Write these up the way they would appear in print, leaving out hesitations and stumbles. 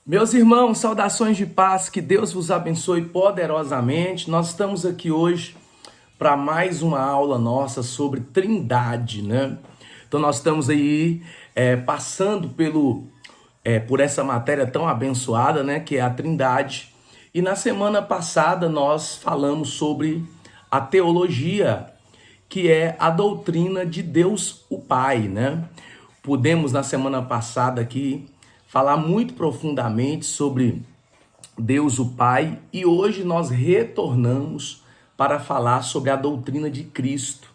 Meus irmãos, saudações de paz, que Deus vos abençoe poderosamente. Nós estamos aqui hoje para mais uma aula nossa sobre Trindade, né? Então nós estamos aí passando por essa matéria tão abençoada, né? Que é a Trindade. E na semana passada nós falamos sobre a teologia, que é a doutrina de Deus o Pai, né? Pudemos na semana passada aqui falar muito profundamente sobre Deus o Pai e hoje nós retornamos para falar sobre a doutrina de Cristo,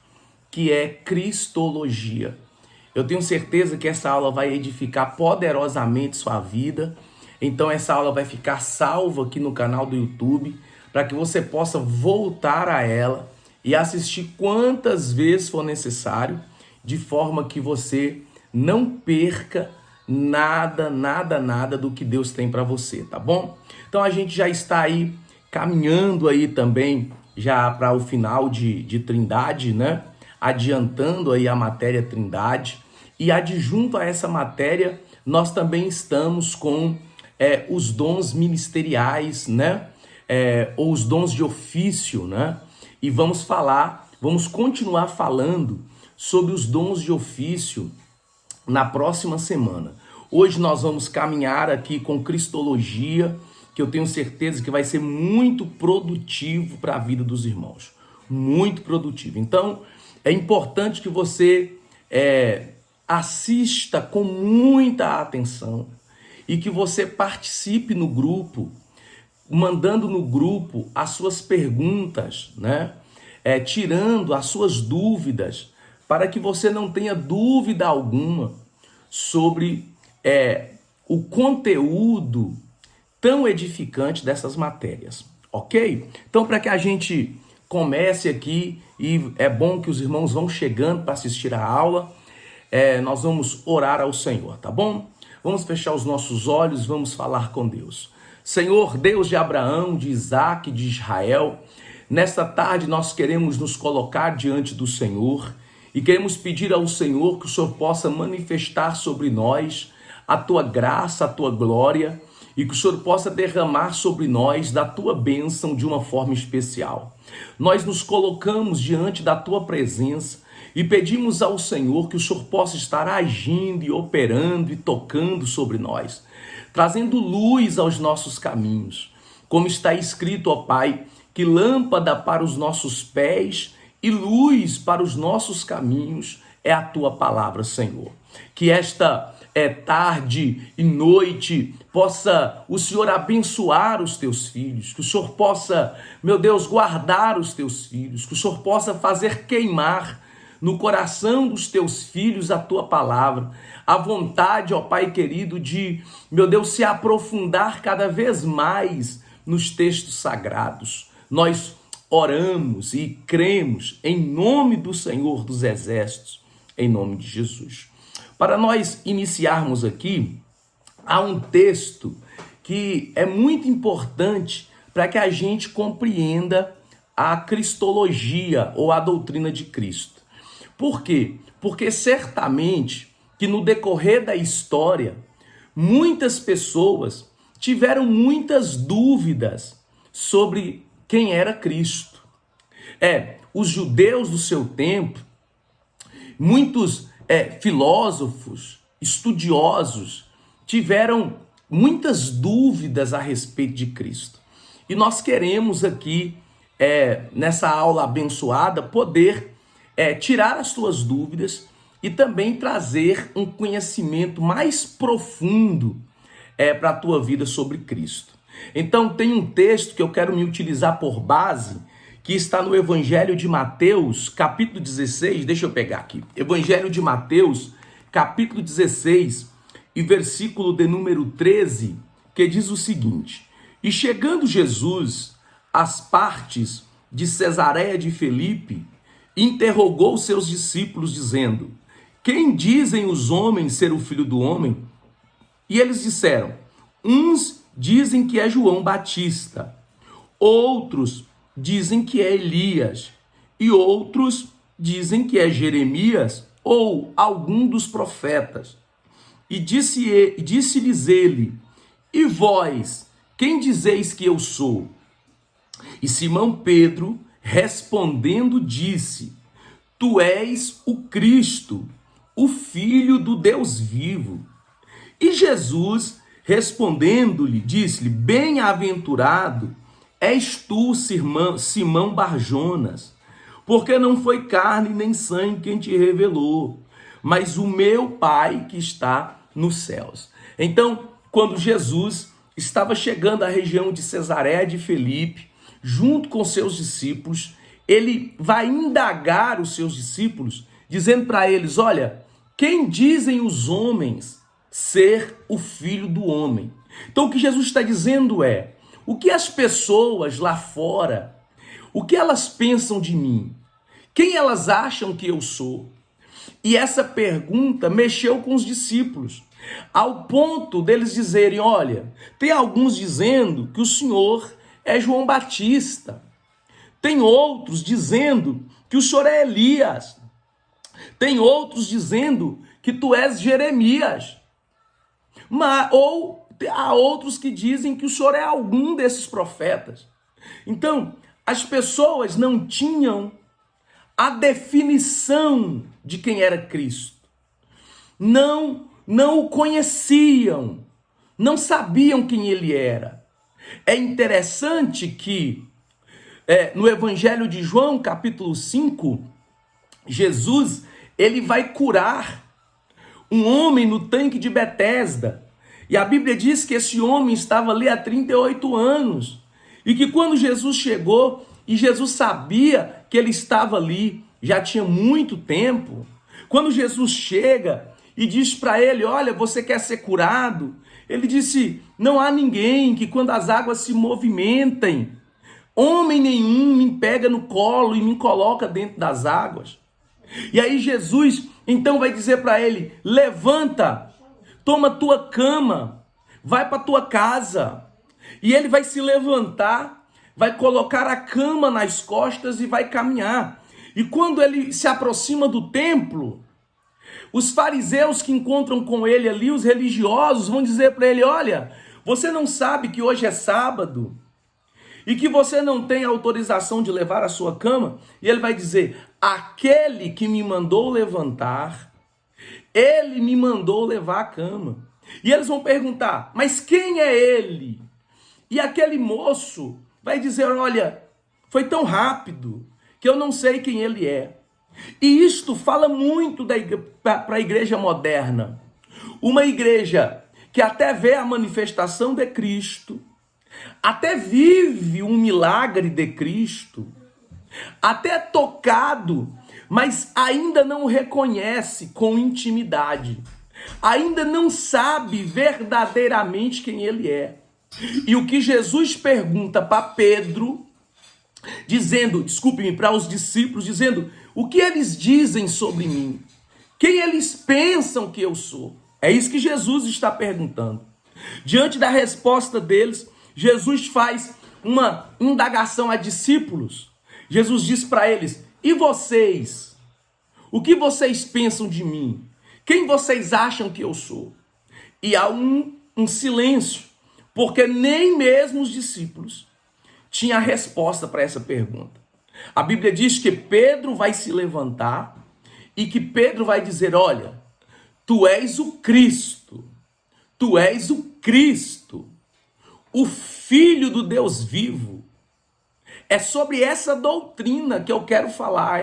que é Cristologia. Eu tenho certeza que essa aula vai edificar poderosamente sua vida, então essa aula vai ficar salva aqui no canal do YouTube, para que você possa voltar a ela e assistir quantas vezes for necessário, de forma que você não perca nada do que Deus tem para você, tá bom? Então a gente já está aí caminhando aí também já para o final de Trindade, né? Adiantando aí a matéria Trindade e adjunto a essa matéria nós também estamos com os dons ministeriais, né? Ou os dons de ofício, né? E vamos continuar falando sobre os dons de ofício na próxima semana. Hoje nós vamos caminhar aqui com Cristologia, que eu tenho certeza que vai ser muito produtivo para a vida dos irmãos. Muito produtivo. Então, é importante que você assista com muita atenção e que você participe no grupo, mandando no grupo as suas perguntas, né? Tirando as suas dúvidas, para que você não tenha dúvida alguma sobre o conteúdo tão edificante dessas matérias, ok? Então, para que a gente comece aqui, e é bom que os irmãos vão chegando para assistir a aula, nós vamos orar ao Senhor, tá bom? Vamos fechar os nossos olhos, vamos falar com Deus. Senhor, Deus de Abraão, de Isaac, de Israel, nesta tarde nós queremos nos colocar diante do Senhor e queremos pedir ao Senhor que o Senhor possa manifestar sobre nós a tua graça, a tua glória e que o Senhor possa derramar sobre nós da tua bênção de uma forma especial. Nós nos colocamos diante da tua presença e pedimos ao Senhor que o Senhor possa estar agindo e operando e tocando sobre nós, trazendo luz aos nossos caminhos. Como está escrito, ó Pai, que lâmpada para os nossos pés e luz para os nossos caminhos é a tua palavra, Senhor. Que esta tarde e noite possa o Senhor abençoar os teus filhos, que o Senhor possa, meu Deus, guardar os teus filhos, que o Senhor possa fazer queimar no coração dos teus filhos a tua palavra, a vontade, ó Pai querido, de, meu Deus, se aprofundar cada vez mais nos textos sagrados. Nós oramos e cremos em nome do Senhor dos Exércitos, em nome de Jesus. Para nós iniciarmos aqui, há um texto que é muito importante para que a gente compreenda a cristologia ou a doutrina de Cristo. Por quê? Porque certamente que no decorrer da história, muitas pessoas tiveram muitas dúvidas sobre quem era Cristo. Os judeus do seu tempo, muitos filósofos, estudiosos, tiveram muitas dúvidas a respeito de Cristo. E nós queremos aqui, nessa aula abençoada, poder tirar as suas dúvidas e também trazer um conhecimento mais profundo para a tua vida sobre Cristo. Então tem um texto que eu quero me utilizar por base, que está no Evangelho de Mateus, capítulo 16, deixa eu pegar aqui, Evangelho de Mateus, capítulo 16, e versículo de número 13, que diz o seguinte: E chegando Jesus às partes de Cesareia de Filipe, interrogou seus discípulos, dizendo: Quem dizem os homens ser o Filho do Homem? E eles disseram: Uns dizem que é João Batista, outros dizem que é Elias, e outros dizem que é Jeremias ou algum dos profetas. E disse-lhes ele: E vós, quem dizeis que eu sou? E Simão Pedro, respondendo, disse: Tu és o Cristo, o Filho do Deus vivo. E Jesus, respondendo-lhe, disse-lhe: Bem-aventurado és tu, Simão Barjonas, porque não foi carne nem sangue quem te revelou, mas o meu Pai que está nos céus. Então, quando Jesus estava chegando à região de Cesareia de Filipe, junto com seus discípulos, ele vai indagar os seus discípulos, dizendo para eles: olha, quem dizem os homens ser o Filho do Homem? Então o que Jesus está dizendo é: o que as pessoas lá fora, o que elas pensam de mim? Quem elas acham que eu sou? E essa pergunta mexeu com os discípulos, ao ponto deles dizerem: olha, tem alguns dizendo que o Senhor é João Batista, tem outros dizendo que o Senhor é Elias, tem outros dizendo que tu és Jeremias, ou há outros que dizem que o Senhor é algum desses profetas. Então, as pessoas não tinham a definição de quem era Cristo. Não o conheciam, não sabiam quem ele era. É interessante que no Evangelho de João, capítulo 5, Jesus, ele vai curar um homem no tanque de Betesda. E a Bíblia diz que esse homem estava ali há 38 anos. E que quando Jesus chegou, e Jesus sabia que ele estava ali, já tinha muito tempo. Quando Jesus chega e diz para ele: olha, você quer ser curado? Ele disse: não há ninguém que quando as águas se movimentem, homem nenhum me pega no colo e me coloca dentro das águas. E aí Jesus então vai dizer para ele: levanta, toma tua cama, vai para tua casa. E ele vai se levantar, vai colocar a cama nas costas e vai caminhar. E quando ele se aproxima do templo, os fariseus que encontram com ele ali, os religiosos, vão dizer para ele: olha, você não sabe que hoje é sábado e que você não tem autorização de levar a sua cama? E ele vai dizer: aquele que me mandou levantar, ele me mandou levar a cama. E eles vão perguntar: mas quem é ele? E aquele moço vai dizer: olha, foi tão rápido que eu não sei quem ele é. E isto fala muito para a igreja moderna. Uma igreja que até vê a manifestação de Cristo, até vive um milagre de Cristo, até é tocado, mas ainda não reconhece com intimidade, ainda não sabe verdadeiramente quem ele é. E o que Jesus pergunta para Pedro, para os discípulos, dizendo: o que eles dizem sobre mim? Quem eles pensam que eu sou? É isso que Jesus está perguntando. Diante da resposta deles, Jesus faz uma indagação a discípulos. Jesus diz para eles: e vocês? O que vocês pensam de mim? Quem vocês acham que eu sou? E há um silêncio, porque nem mesmo os discípulos tinham a resposta para essa pergunta. A Bíblia diz que Pedro vai se levantar e que Pedro vai dizer: olha, tu és o Cristo, tu és o Cristo, o Filho do Deus vivo. É sobre essa doutrina que eu quero falar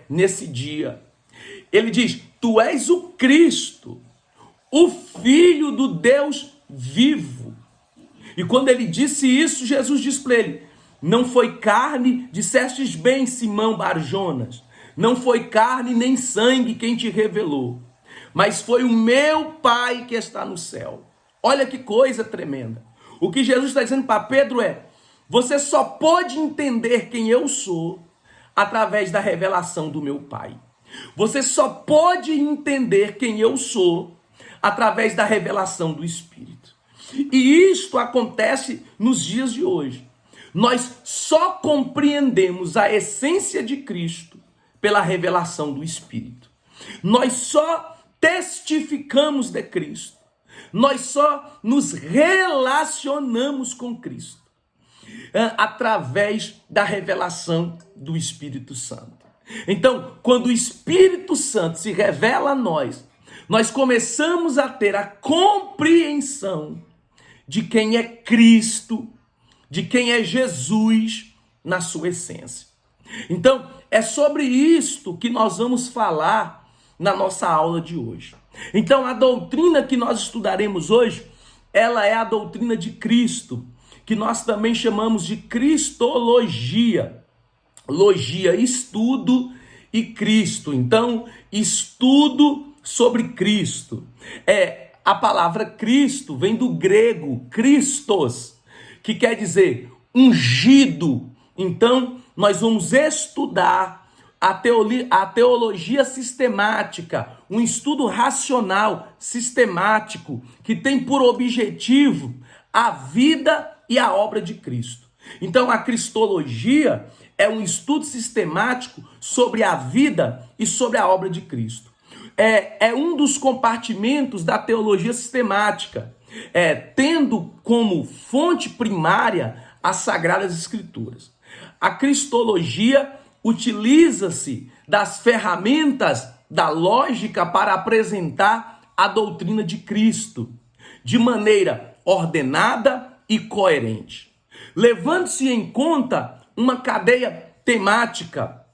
nesse dia. Ele diz: tu és o Cristo, o Filho do Deus vivo. E quando ele disse isso, Jesus disse para ele: não foi carne, dissestes bem, Simão Barjonas, não foi carne nem sangue quem te revelou, mas foi o meu Pai que está no céu. Olha que coisa tremenda. O que Jesus está dizendo para Pedro é: você só pode entender quem eu sou através da revelação do meu Pai. Você só pode entender quem eu sou através da revelação do Espírito. E isto acontece nos dias de hoje. Nós só compreendemos a essência de Cristo pela revelação do Espírito. Nós só testificamos de Cristo. Nós só nos relacionamos com Cristo através da revelação do Espírito Santo. Então, quando o Espírito Santo se revela a nós, nós começamos a ter a compreensão de quem é Cristo, de quem é Jesus na sua essência. Então, é sobre isto que nós vamos falar na nossa aula de hoje. Então, a doutrina que nós estudaremos hoje, ela é a doutrina de Cristo, que nós também chamamos de cristologia. Logia, estudo, e Cristo. Então, estudo sobre Cristo. A palavra Cristo vem do grego Christos, que quer dizer ungido. Então, nós vamos estudar a teologia sistemática, um estudo racional, sistemático, que tem por objetivo a vida e a obra de Cristo. Então, a cristologia é um estudo sistemático sobre a vida e sobre a obra de Cristo. É um dos compartimentos da teologia sistemática, tendo como fonte primária as Sagradas Escrituras. A cristologia utiliza-se das ferramentas da lógica para apresentar a doutrina de Cristo de maneira ordenada e coerente, levando-se em conta uma cadeia temática,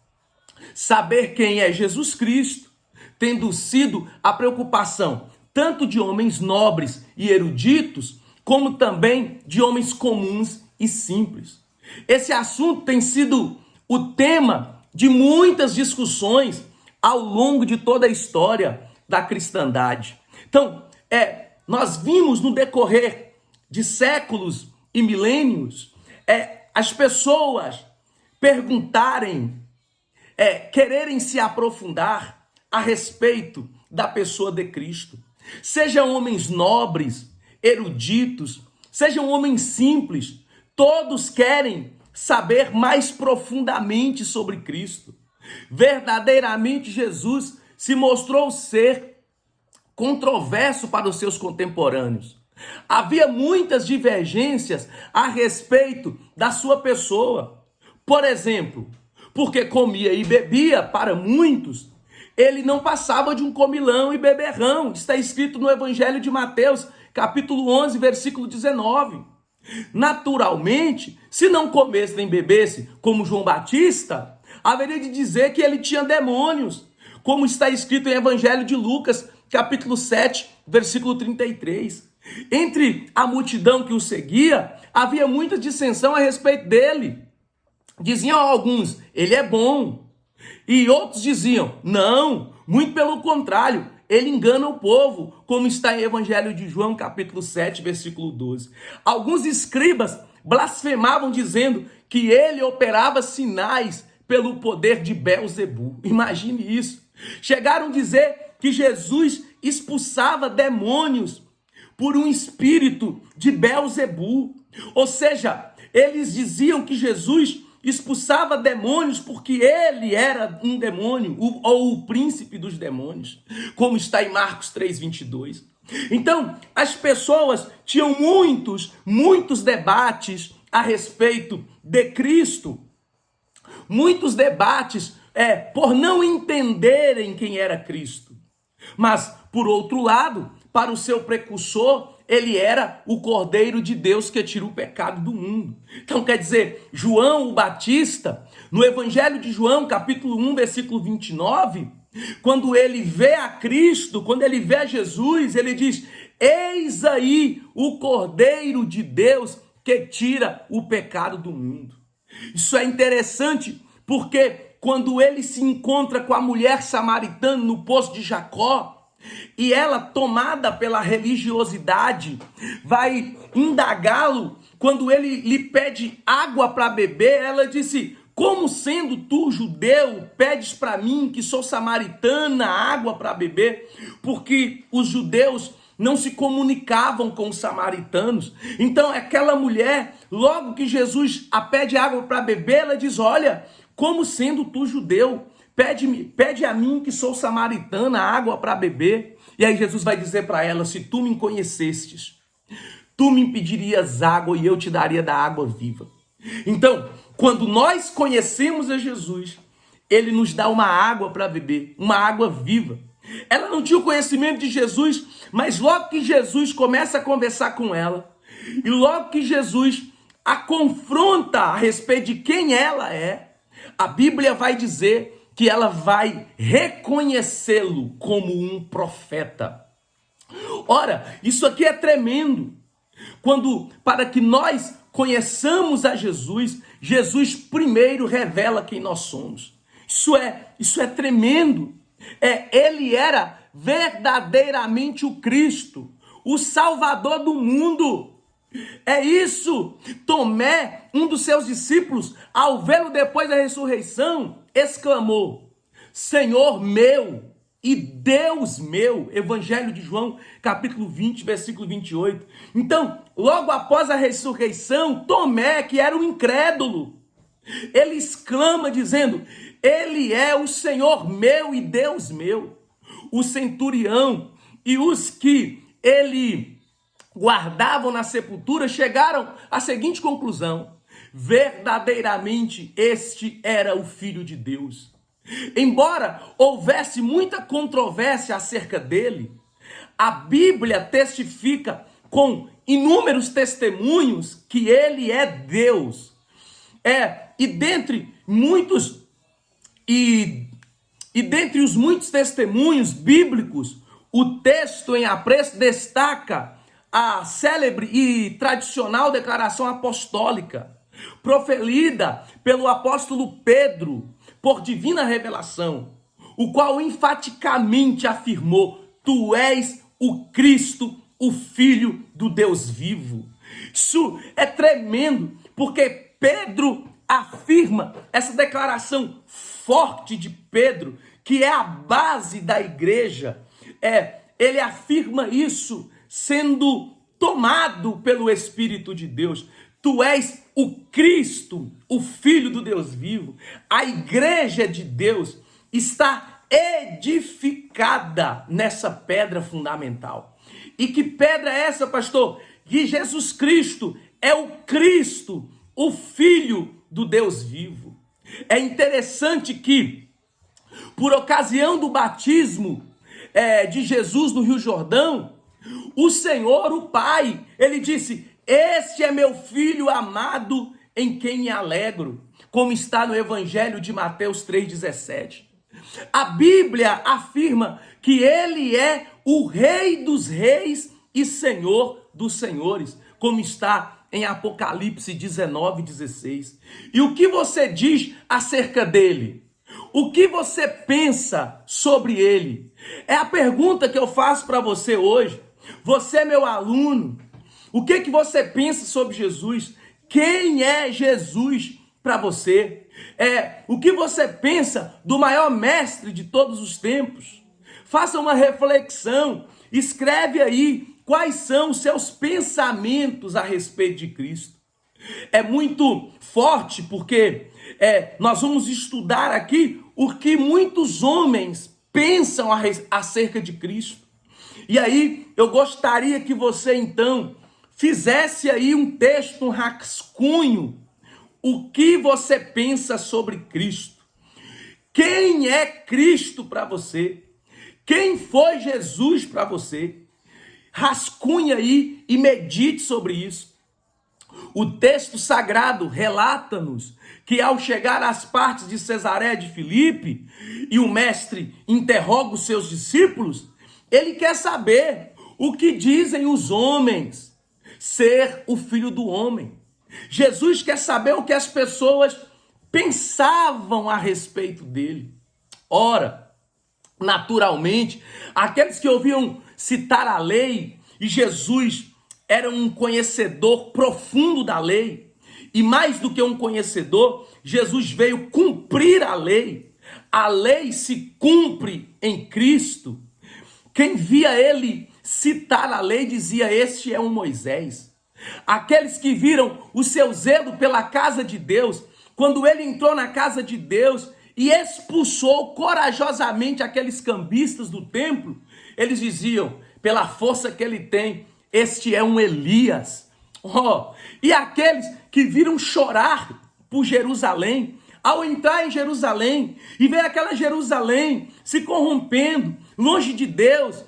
saber quem é Jesus Cristo, tendo sido a preocupação tanto de homens nobres e eruditos, como também de homens comuns e simples. Esse assunto tem sido o tema de muitas discussões ao longo de toda a história da cristandade. Então, nós vimos no decorrer de séculos e milênios, as pessoas perguntarem, quererem se aprofundar a respeito da pessoa de Cristo. Sejam homens nobres, eruditos, sejam homens simples, todos querem saber mais profundamente sobre Cristo. Verdadeiramente, Jesus se mostrou ser controverso para os seus contemporâneos. Havia muitas divergências a respeito da sua pessoa. Por exemplo, porque comia e bebia, para muitos, ele não passava de um comilão e beberrão. Está escrito no Evangelho de Mateus, capítulo 11, versículo 19. Naturalmente, se não comesse nem bebesse como João Batista, haveria de dizer que ele tinha demônios, como está escrito em Evangelho de Lucas, capítulo 7, versículo 33. Entre a multidão que o seguia, havia muita dissensão a respeito dele. Diziam alguns, ele é bom. E outros diziam, não, muito pelo contrário, ele engana o povo, como está em Evangelho de João, capítulo 7, versículo 12. Alguns escribas blasfemavam dizendo que ele operava sinais pelo poder de Belzebu. Imagine isso. Chegaram a dizer que Jesus expulsava demônios por um espírito de Belzebu. Ou seja, eles diziam que Jesus expulsava demônios porque ele era um demônio, ou o príncipe dos demônios, como está em Marcos 3:22. Então, as pessoas tinham muitos debates a respeito de Cristo, muitos debates por não entenderem quem era Cristo. Mas, por outro lado, para o seu precursor, ele era o Cordeiro de Deus que tira o pecado do mundo. Então, quer dizer, João o Batista, no Evangelho de João, capítulo 1, versículo 29, quando ele vê a Cristo, quando ele vê a Jesus, ele diz, eis aí o Cordeiro de Deus que tira o pecado do mundo. Isso é interessante, porque quando ele se encontra com a mulher samaritana no poço de Jacó, e ela, tomada pela religiosidade, vai indagá-lo. Quando ele lhe pede água para beber, ela disse, como sendo tu judeu, pedes para mim, que sou samaritana, água para beber? Porque os judeus não se comunicavam com os samaritanos. Então aquela mulher, logo que Jesus a pede água para beber, ela diz, olha, como sendo tu judeu, pede a mim, que sou samaritana, água para beber. E aí Jesus vai dizer para ela: se tu me conhecestes, tu me pedirias água e eu te daria da água viva. Então, quando nós conhecemos a Jesus, ele nos dá uma água para beber, uma água viva. Ela não tinha o conhecimento de Jesus, mas logo que Jesus começa a conversar com ela, e logo que Jesus a confronta a respeito de quem ela é, a Bíblia vai dizer que ela vai reconhecê-lo como um profeta. Ora, isso aqui é tremendo. Para que nós conheçamos a Jesus, Jesus primeiro revela quem nós somos. Isso é tremendo. Ele era verdadeiramente o Cristo, o Salvador do mundo. É isso. Tomé, um dos seus discípulos, ao vê-lo depois da ressurreição, exclamou: Senhor meu e Deus meu. Evangelho de João, capítulo 20, versículo 28. Então, logo após a ressurreição, Tomé, que era um incrédulo, ele exclama dizendo: Ele é o Senhor meu e Deus meu. O centurião e os que ele guardavam na sepultura chegaram à seguinte conclusão: verdadeiramente este era o Filho de Deus. Embora houvesse muita controvérsia acerca dele, a Bíblia testifica com inúmeros testemunhos que ele é Deus. E dentre os muitos testemunhos bíblicos, o texto em apreço destaca a célebre e tradicional declaração apostólica, proferida pelo apóstolo Pedro, por divina revelação, o qual enfaticamente afirmou: Tu és o Cristo, o Filho do Deus vivo. Isso é tremendo, porque Pedro afirma essa declaração forte de Pedro, que é a base da igreja. Ele afirma isso sendo tomado pelo Espírito de Deus. Tu és o Cristo, o Filho do Deus vivo. A igreja de Deus está edificada nessa pedra fundamental. E que pedra é essa, pastor? Que Jesus Cristo é o Cristo, o Filho do Deus vivo. É interessante que, por ocasião do batismo de Jesus no Rio Jordão, o Senhor, o Pai, ele disse: Este é meu filho amado, em quem me alegro, como está no Evangelho de Mateus 3,17. A Bíblia afirma que ele é o Rei dos reis e Senhor dos senhores, como está em Apocalipse 19,16. E o que você diz acerca dele? O que você pensa sobre ele? É a pergunta que eu faço para você hoje. Você, meu aluno, o que você pensa sobre Jesus? Quem é Jesus para você? O que você pensa do maior mestre de todos os tempos? Faça uma reflexão, escreve aí quais são os seus pensamentos a respeito de Cristo. É muito forte porque nós vamos estudar aqui o que muitos homens pensam acerca de Cristo. E aí eu gostaria que você então fizesse aí um texto, um rascunho, o que você pensa sobre Cristo. Quem é Cristo para você? Quem foi Jesus para você? Rascunha aí e medite sobre isso. O texto sagrado relata-nos que ao chegar às partes de Cesareia de Filipe e o mestre interroga os seus discípulos, ele quer saber o que dizem os homens ser o Filho do Homem. Jesus quer saber o que as pessoas pensavam a respeito dele. Ora, naturalmente, aqueles que ouviam citar a lei, e Jesus era um conhecedor profundo da lei, e mais do que um conhecedor, Jesus veio cumprir a lei. A lei se cumpre em Cristo. Quem via ele citar a lei dizia: Este é um Moisés. Aqueles que viram o seu zelo pela casa de Deus, quando ele entrou na casa de Deus e expulsou corajosamente aqueles cambistas do templo, Eles diziam, pela força que ele tem, este é um Elias. E aqueles que viram chorar por Jerusalém, ao entrar em Jerusalém e ver aquela Jerusalém se corrompendo, longe de Deus,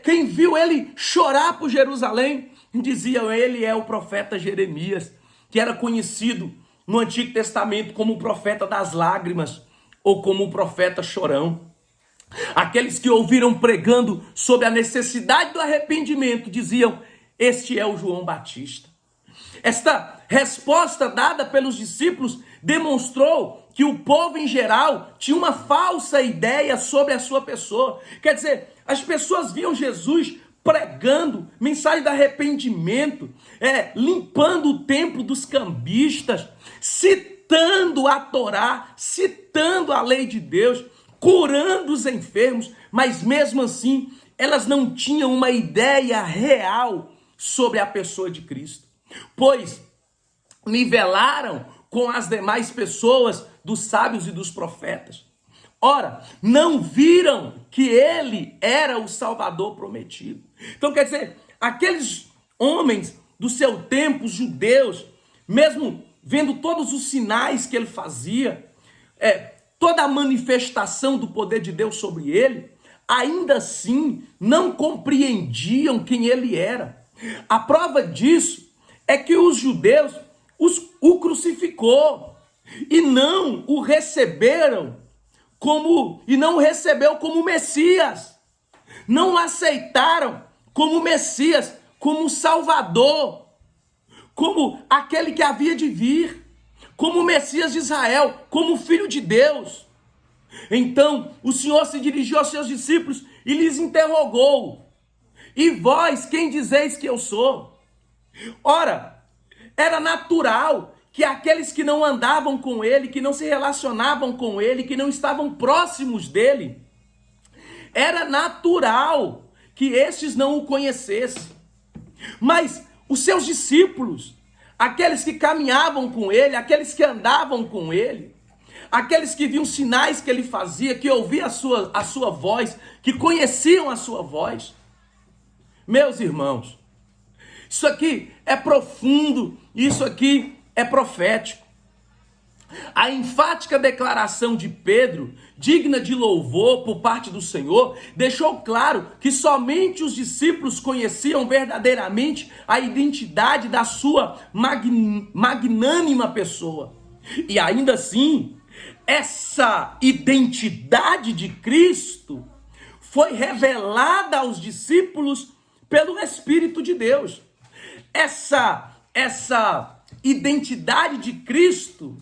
quem viu ele chorar por Jerusalém, diziam, ele é o profeta Jeremias, que era conhecido no Antigo Testamento como o profeta das lágrimas, ou como o profeta chorão. Aqueles que ouviram pregando sobre a necessidade do arrependimento, diziam, este é o João Batista. Esta resposta dada pelos discípulos demonstrou que o povo em geral tinha uma falsa ideia sobre a sua pessoa. Quer dizer, as pessoas viam Jesus pregando mensagem de arrependimento, limpando o templo dos cambistas, citando a Torá, citando a lei de Deus, curando os enfermos, mas mesmo assim elas não tinham uma ideia real sobre a pessoa de Cristo, pois nivelaram com as demais pessoas dos sábios e dos profetas. Ora, não viram que ele era o Salvador prometido. Então, quer dizer, aqueles homens do seu tempo, os judeus, mesmo vendo todos os sinais que ele fazia, toda a manifestação do poder de Deus sobre ele, ainda assim não compreendiam quem ele era. A prova disso é que os judeus o crucificou e não o receberam não o recebeu como Messias. Não o aceitaram como Messias, como Salvador, como aquele que havia de vir, como o Messias de Israel, como Filho de Deus. Então o Senhor se dirigiu aos seus discípulos e lhes interrogou: e vós, quem dizeis que eu sou? Ora, era natural que aqueles que não andavam com ele, que não se relacionavam com ele, que não estavam próximos dele, era natural que estes não o conhecessem. Mas os seus discípulos, aqueles que caminhavam com ele, aqueles que andavam com ele, aqueles que viam sinais que ele fazia, que ouviam a sua voz, que conheciam a sua voz, meus irmãos, isso aqui é profundo, isso aqui é profético. A enfática declaração de Pedro, digna de louvor por parte do Senhor, deixou claro que somente os discípulos conheciam verdadeiramente a identidade da sua magnânima pessoa. E ainda assim, essa identidade de Cristo foi revelada aos discípulos pelo Espírito de Deus. Essa identidade de Cristo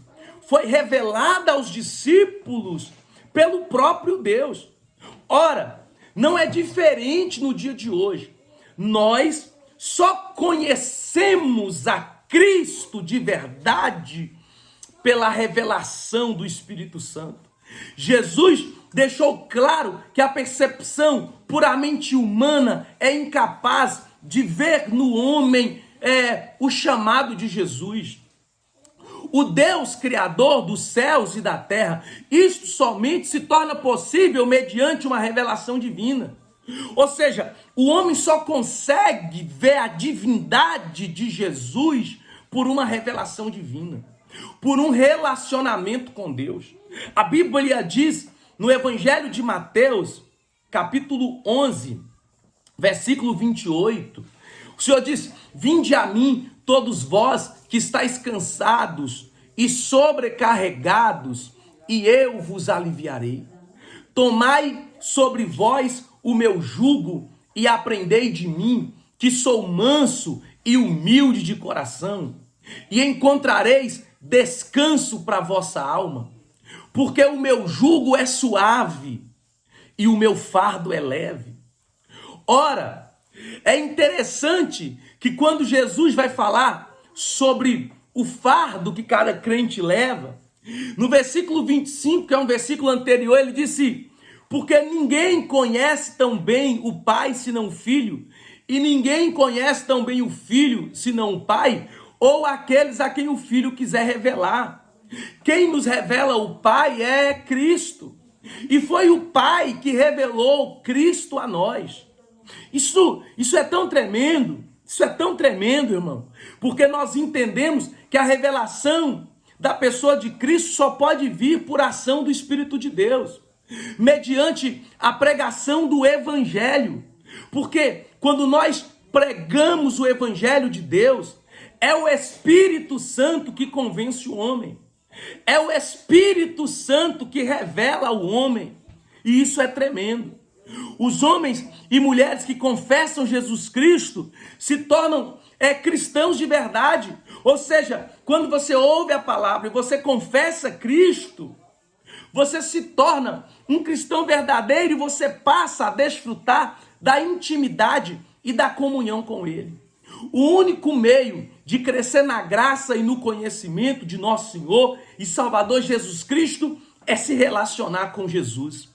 foi revelada aos discípulos pelo próprio Deus. Ora, não é diferente no dia de hoje. Nós só conhecemos a Cristo de verdade pela revelação do Espírito Santo. Jesus deixou claro que a percepção puramente humana é incapaz de ver no homem o chamado de Jesus. O Deus criador dos céus e da terra, isto somente se torna possível mediante uma revelação divina. Ou seja, o homem só consegue ver a divindade de Jesus por uma revelação divina, por um relacionamento com Deus. A Bíblia diz no Evangelho de Mateus, capítulo 11, versículo 28, o Senhor diz: vinde a mim, todos vós que estáis cansados e sobrecarregados, e eu vos aliviarei. Tomai sobre vós o meu jugo e aprendei de mim, que sou manso e humilde de coração, e encontrareis descanso para a vossa alma, porque o meu jugo é suave e o meu fardo é leve. Ora, é interessante que quando Jesus vai falar sobre o fardo que cada crente leva, no versículo 25, que é um versículo anterior, ele disse: porque ninguém conhece tão bem o Pai senão o Filho, e ninguém conhece tão bem o Filho senão o Pai, ou aqueles a quem o Filho quiser revelar. Quem nos revela o Pai é Cristo. E foi o Pai que revelou Cristo a nós. Isso é tão tremendo, irmão, porque nós entendemos que a revelação da pessoa de Cristo só pode vir por ação do Espírito de Deus, mediante a pregação do Evangelho. Porque quando nós pregamos o Evangelho de Deus, é o Espírito Santo que convence o homem. É o Espírito Santo que revela ao homem. E isso é tremendo. Os homens e mulheres que confessam Jesus Cristo se tornam cristãos de verdade. Ou seja, quando você ouve a palavra e você confessa Cristo, você se torna um cristão verdadeiro e você passa a desfrutar da intimidade e da comunhão com Ele. O único meio de crescer na graça e no conhecimento de nosso Senhor e Salvador Jesus Cristo é se relacionar com Jesus.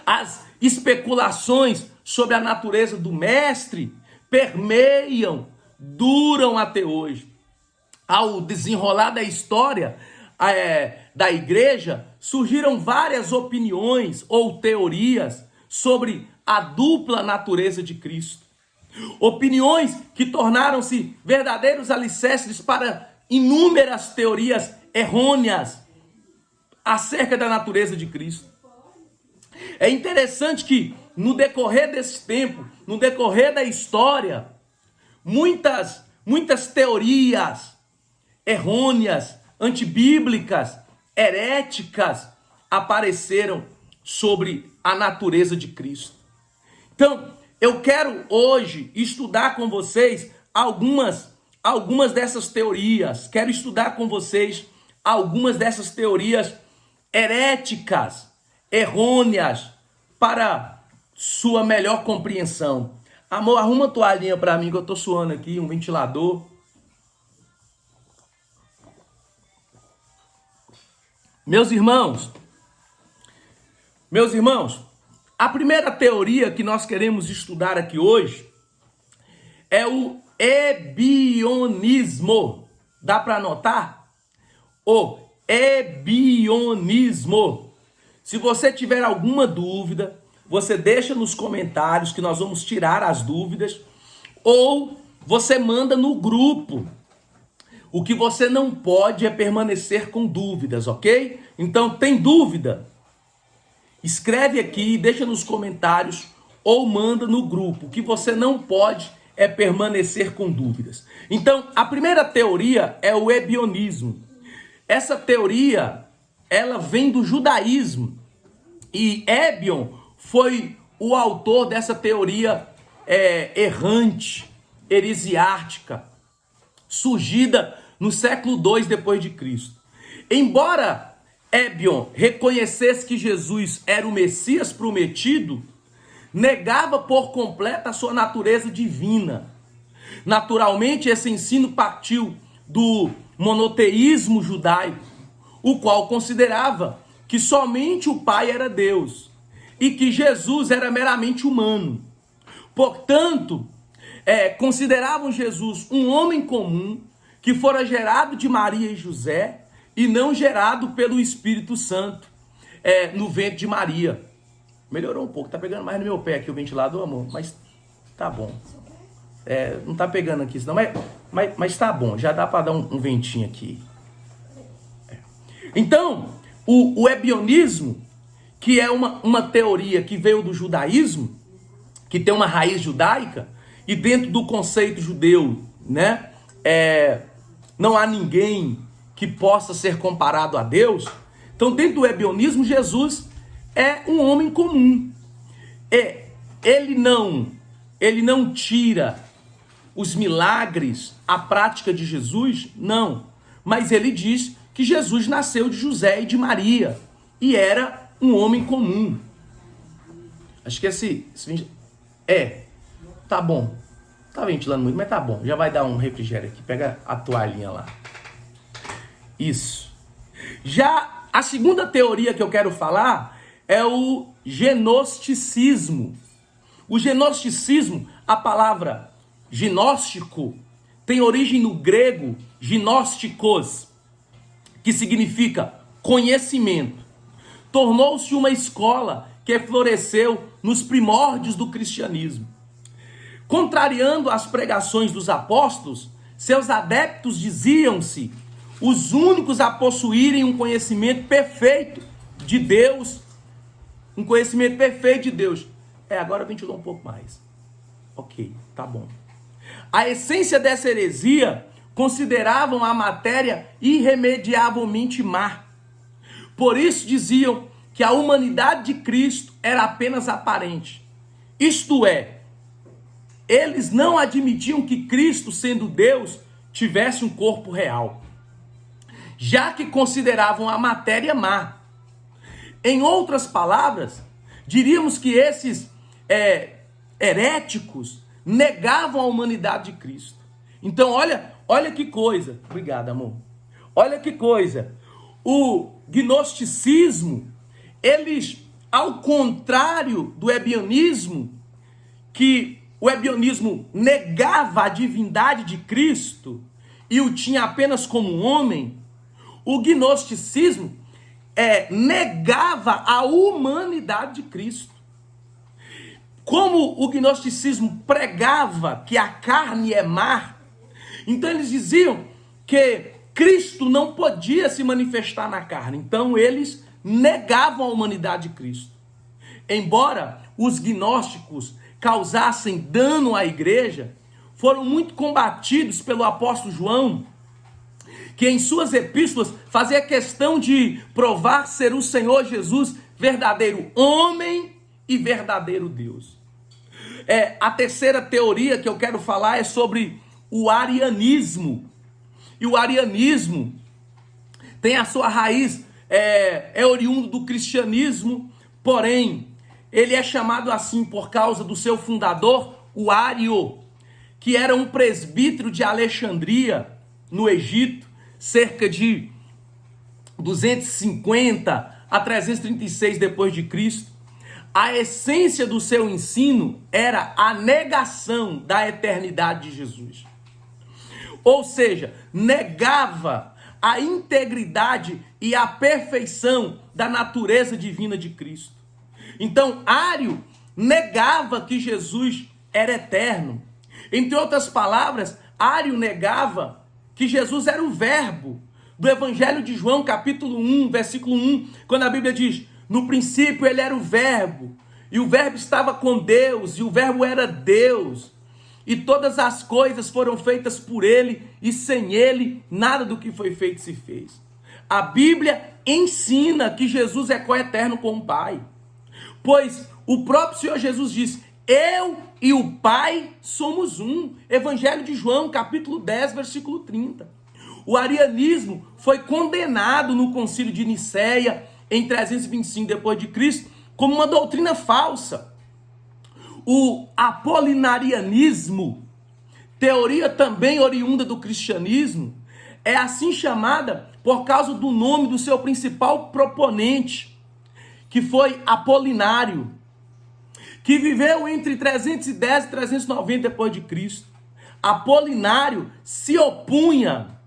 As especulações sobre a natureza do Mestre permeiam, duram até hoje. Ao desenrolar da história da igreja, surgiram várias opiniões ou teorias sobre a dupla natureza de Cristo. Opiniões que tornaram-se verdadeiros alicerces para inúmeras teorias errôneas acerca da natureza de Cristo. É interessante que no decorrer desse tempo, no decorrer da história, muitas teorias errôneas, antibíblicas, heréticas apareceram sobre a natureza de Cristo. Então, eu quero hoje estudar com vocês algumas dessas teorias. Quero estudar com vocês algumas dessas teorias heréticas, errôneas, para sua melhor compreensão. Amor, arruma uma toalhinha para mim que eu tô suando aqui, um ventilador. Meus irmãos, a primeira teoria que nós queremos estudar aqui hoje é o ebionismo. Dá para anotar? O ebionismo. Se você tiver alguma dúvida, você deixa nos comentários que nós vamos tirar as dúvidas, ou você manda no grupo. O que você não pode é permanecer com dúvidas, ok? Então, tem dúvida? Escreve aqui, deixa nos comentários ou manda no grupo. O que você não pode é permanecer com dúvidas. Então, a primeira teoria é o ebionismo. Essa teoria, ela vem do judaísmo. E Ebion foi o autor dessa teoria errante, heresiártica, surgida no século II depois de Cristo. Embora Ebion reconhecesse que Jesus era o Messias prometido, negava por completo a sua natureza divina. Naturalmente, esse ensino partiu do monoteísmo judaico, o qual considerava que somente o Pai era Deus e que Jesus era meramente humano. Portanto, consideravam Jesus um homem comum que fora gerado de Maria e José e não gerado pelo Espírito Santo no ventre de Maria. Melhorou um pouco, tá pegando mais no meu pé aqui o ventilador, amor, mas tá bom. Não tá pegando aqui, senão, mas tá bom, já dá para dar um ventinho aqui. Então, o ebionismo, que é uma teoria que veio do judaísmo, que tem uma raiz judaica, e dentro do conceito judeu, né, não há ninguém que possa ser comparado a Deus. Então, dentro do ebionismo, Jesus é um homem comum. Ele não tira os milagres, a prática de Jesus, não. Mas ele diz que Jesus nasceu de José e de Maria e era um homem comum. Acho que tá bom. Tá ventilando muito, mas tá bom. Já vai dar um refrigério aqui. Pega a toalhinha lá. Isso. Já a segunda teoria que eu quero falar é o gnosticismo. O gnosticismo, a palavra gnóstico, tem origem no grego gnósticos, que significa conhecimento. tornou-se uma escola que floresceu nos primórdios do cristianismo. Contrariando as pregações dos apóstolos, seus adeptos diziam-se os únicos a possuírem um conhecimento perfeito de Deus. Um conhecimento perfeito de Deus. Agora ventilou um pouco mais. Ok, tá bom. A essência dessa heresia consideravam a matéria irremediavelmente má. Por isso diziam que a humanidade de Cristo era apenas aparente. Isto é, eles não admitiam que Cristo, sendo Deus, tivesse um corpo real, já que consideravam a matéria má. Em outras palavras, diríamos que esses heréticos negavam a humanidade de Cristo. Então, olha que coisa. Obrigado, amor. Olha que coisa. O gnosticismo, eles, ao contrário do ebianismo, que o ebianismo negava a divindade de Cristo e o tinha apenas como um homem, o gnosticismo negava a humanidade de Cristo. Como o gnosticismo pregava que a carne é má, então eles diziam que Cristo não podia se manifestar na carne. Então eles negavam a humanidade de Cristo. Embora os gnósticos causassem dano à igreja, foram muito combatidos pelo apóstolo João, que em suas epístolas fazia questão de provar ser o Senhor Jesus verdadeiro homem e verdadeiro Deus. A terceira teoria que eu quero falar é sobre o arianismo. E o arianismo tem a sua raiz, oriundo do cristianismo, porém, ele é chamado assim por causa do seu fundador, o Ário, que era um presbítero de Alexandria, no Egito, cerca de 250 a 336 depois de Cristo. A essência do seu ensino era a negação da eternidade de Jesus. Ou seja, negava a integridade e a perfeição da natureza divina de Cristo. Então, Ário negava que Jesus era eterno. Entre outras palavras, Ário negava que Jesus era o verbo do Evangelho de João, capítulo 1, versículo 1, quando a Bíblia diz: no princípio ele era o verbo, e o verbo estava com Deus, e o verbo era Deus, e todas as coisas foram feitas por ele, e sem ele nada do que foi feito se fez. A Bíblia ensina que Jesus é coeterno com o Pai, pois o próprio Senhor Jesus diz: eu e o Pai somos um. Evangelho de João, capítulo 10, versículo 30. O arianismo foi condenado no concílio de Nicéia, em 325 depois de Cristo, como uma doutrina falsa. O apolinarianismo, teoria também oriunda do cristianismo, é assim chamada por causa do nome do seu principal proponente, que foi Apolinário, que viveu entre 310 e 390 depois de Cristo. Apolinário se opunha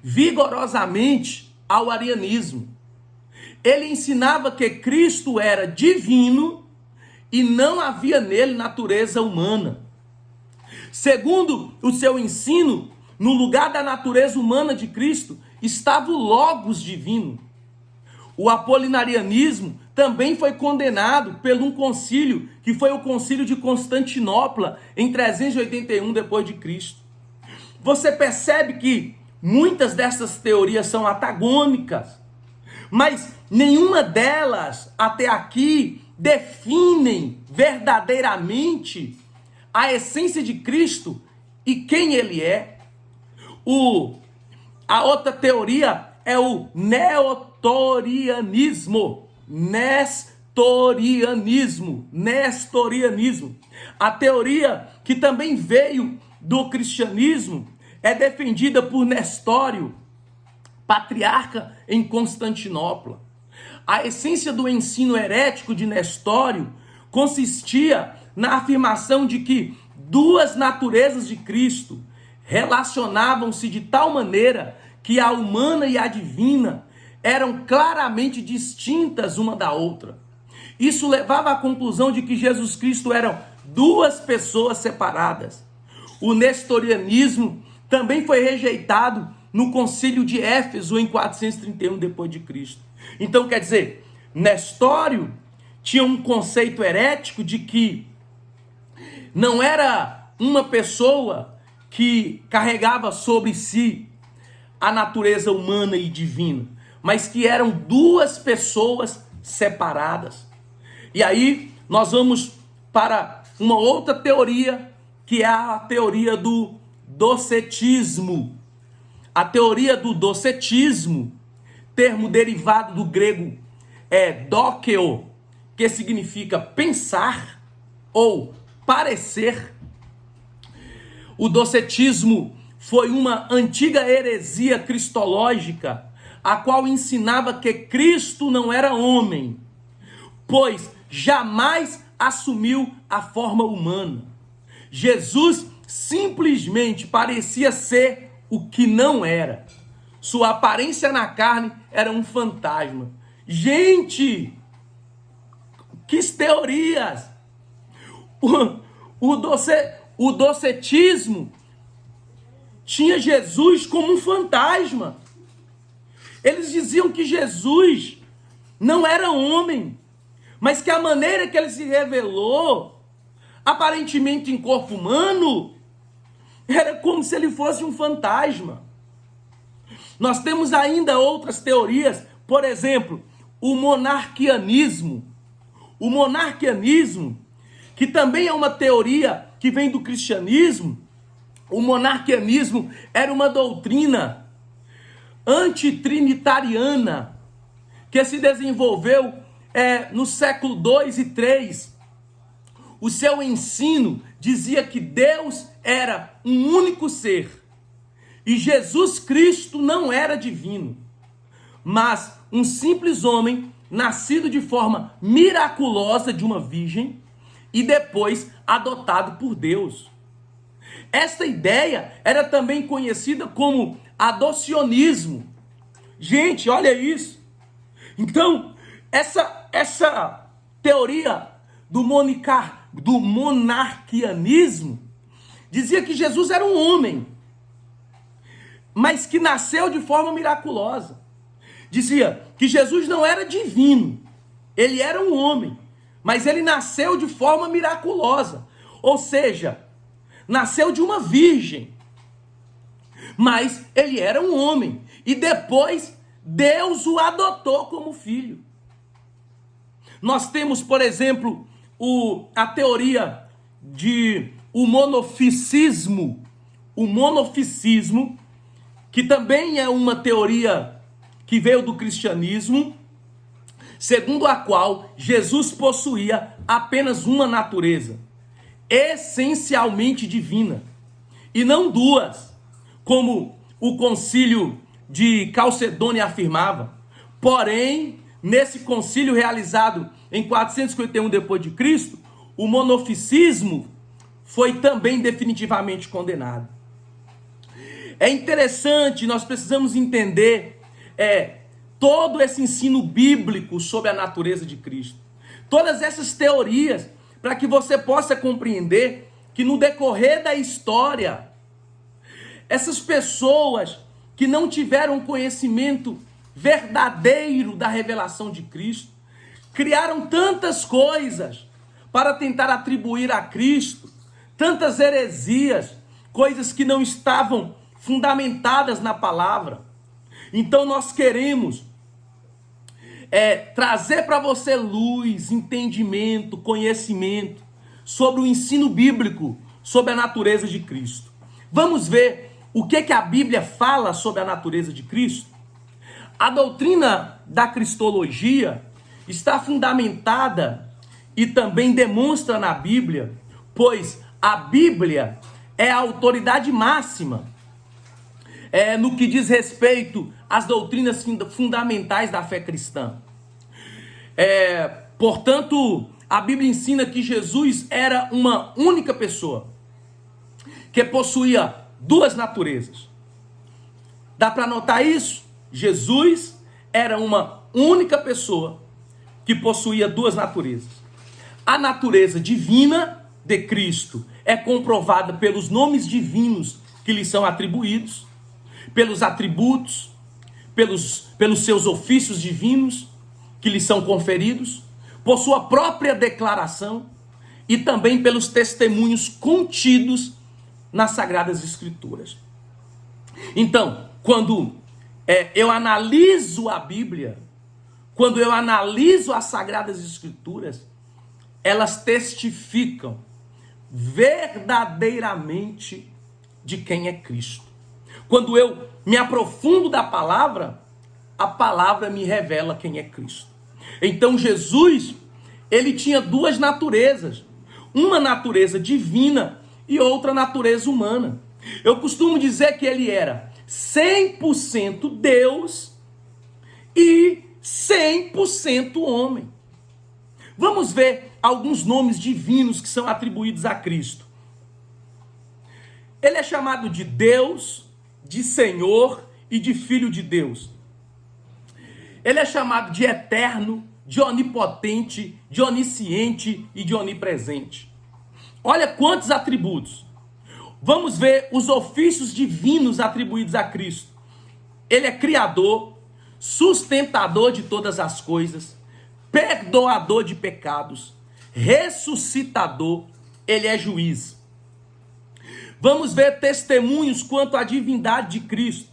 vigorosamente ao arianismo. Ele ensinava que Cristo era divino e não havia nele natureza humana. Segundo o seu ensino, no lugar da natureza humana de Cristo estava o Logos divino. O apolinarianismo também foi condenado por um concílio, que foi o concílio de Constantinopla, em 381 depois de Cristo. Você percebe que muitas dessas teorias são antagônicas, mas nenhuma delas até aqui definem verdadeiramente a essência de Cristo e quem ele é. A outra teoria é o nestorianismo. A teoria que também veio do cristianismo é defendida por Nestório, patriarca em Constantinopla. A essência do ensino herético de Nestório consistia na afirmação de que duas naturezas de Cristo relacionavam-se de tal maneira que a humana e a divina eram claramente distintas uma da outra. Isso levava à conclusão de que Jesus Cristo eram duas pessoas separadas. O nestorianismo também foi rejeitado no Concílio de Éfeso em 431 depois de Cristo. Então, quer dizer, Nestório tinha um conceito herético de que não era uma pessoa que carregava sobre si a natureza humana e divina, mas que eram duas pessoas separadas. E aí nós vamos para uma outra teoria, que é a teoria do docetismo. A teoria do docetismo, termo derivado do grego dokeo, que significa pensar ou parecer. O docetismo foi uma antiga heresia cristológica, a qual ensinava que Cristo não era homem, pois jamais assumiu a forma humana. Jesus simplesmente parecia ser o que não era. Sua aparência na carne era um fantasma. Gente, que teorias! O docetismo tinha Jesus como um fantasma. Eles diziam que Jesus não era homem, mas que a maneira que ele se revelou, aparentemente em corpo humano, era como se ele fosse um fantasma. Nós temos ainda outras teorias, por exemplo, o monarquianismo. O monarquianismo, que também é uma teoria que vem do cristianismo. O monarquianismo era uma doutrina antitrinitariana que se desenvolveu no século 2 e 3. O seu ensino dizia que Deus era um único ser e Jesus Cristo não era divino, mas um simples homem nascido de forma miraculosa de uma virgem e depois adotado por Deus. Esta ideia era também conhecida como adocionismo. Gente, olha isso. Então, essa teoria do monarquianismo dizia que Jesus era um homem, mas que nasceu de forma miraculosa. Dizia que Jesus não era divino, ele era um homem, mas ele nasceu de forma miraculosa. Ou seja, nasceu de uma virgem, mas ele era um homem. E depois Deus o adotou como filho. Nós temos, por exemplo, a teoria de o monoficismo. O monoficismo, que também é uma teoria que veio do cristianismo, segundo a qual Jesus possuía apenas uma natureza, essencialmente divina, e não duas, como o concílio de Calcedônia afirmava. Porém, nesse concílio realizado em 451 depois de Cristo, o monoficismo foi também definitivamente condenado. É interessante, nós precisamos entender todo esse ensino bíblico sobre a natureza de Cristo. Todas essas teorias, para que você possa compreender que no decorrer da história, essas pessoas que não tiveram conhecimento verdadeiro da revelação de Cristo, criaram tantas coisas para tentar atribuir a Cristo, tantas heresias, coisas que não estavam fundamentadas na palavra. Então nós queremos trazer para você luz, entendimento, conhecimento sobre o ensino bíblico, sobre a natureza de Cristo. Vamos ver o que a Bíblia fala sobre a natureza de Cristo? A doutrina da cristologia está fundamentada e também demonstra na Bíblia, pois a Bíblia é a autoridade máxima no que diz respeito às doutrinas fundamentais da fé cristã. Portanto, a Bíblia ensina que Jesus era uma única pessoa, que possuía duas naturezas. Dá para notar isso? Jesus era uma única pessoa que possuía duas naturezas. A natureza divina de Cristo é comprovada pelos nomes divinos que lhe são atribuídos, pelos atributos, pelos seus ofícios divinos que lhe são conferidos, por sua própria declaração e também pelos testemunhos contidos nas Sagradas Escrituras. Então, quando eu analiso a Bíblia, quando eu analiso as Sagradas Escrituras, elas testificam verdadeiramente de quem é Cristo. Quando eu me aprofundo da palavra, a palavra me revela quem é Cristo. Então Jesus, ele tinha duas naturezas, uma natureza divina e outra natureza humana. Eu costumo dizer que ele era 100% Deus e 100% homem. Vamos ver alguns nomes divinos que são atribuídos a Cristo. Ele é chamado de Deus, de Senhor e de Filho de Deus. Ele é chamado de eterno, de onipotente, de onisciente e de onipresente. Olha quantos atributos. Vamos ver os ofícios divinos atribuídos a Cristo. Ele é criador, sustentador de todas as coisas, perdoador de pecados, ressuscitador, ele é juiz. Vamos ver testemunhos quanto à divindade de Cristo.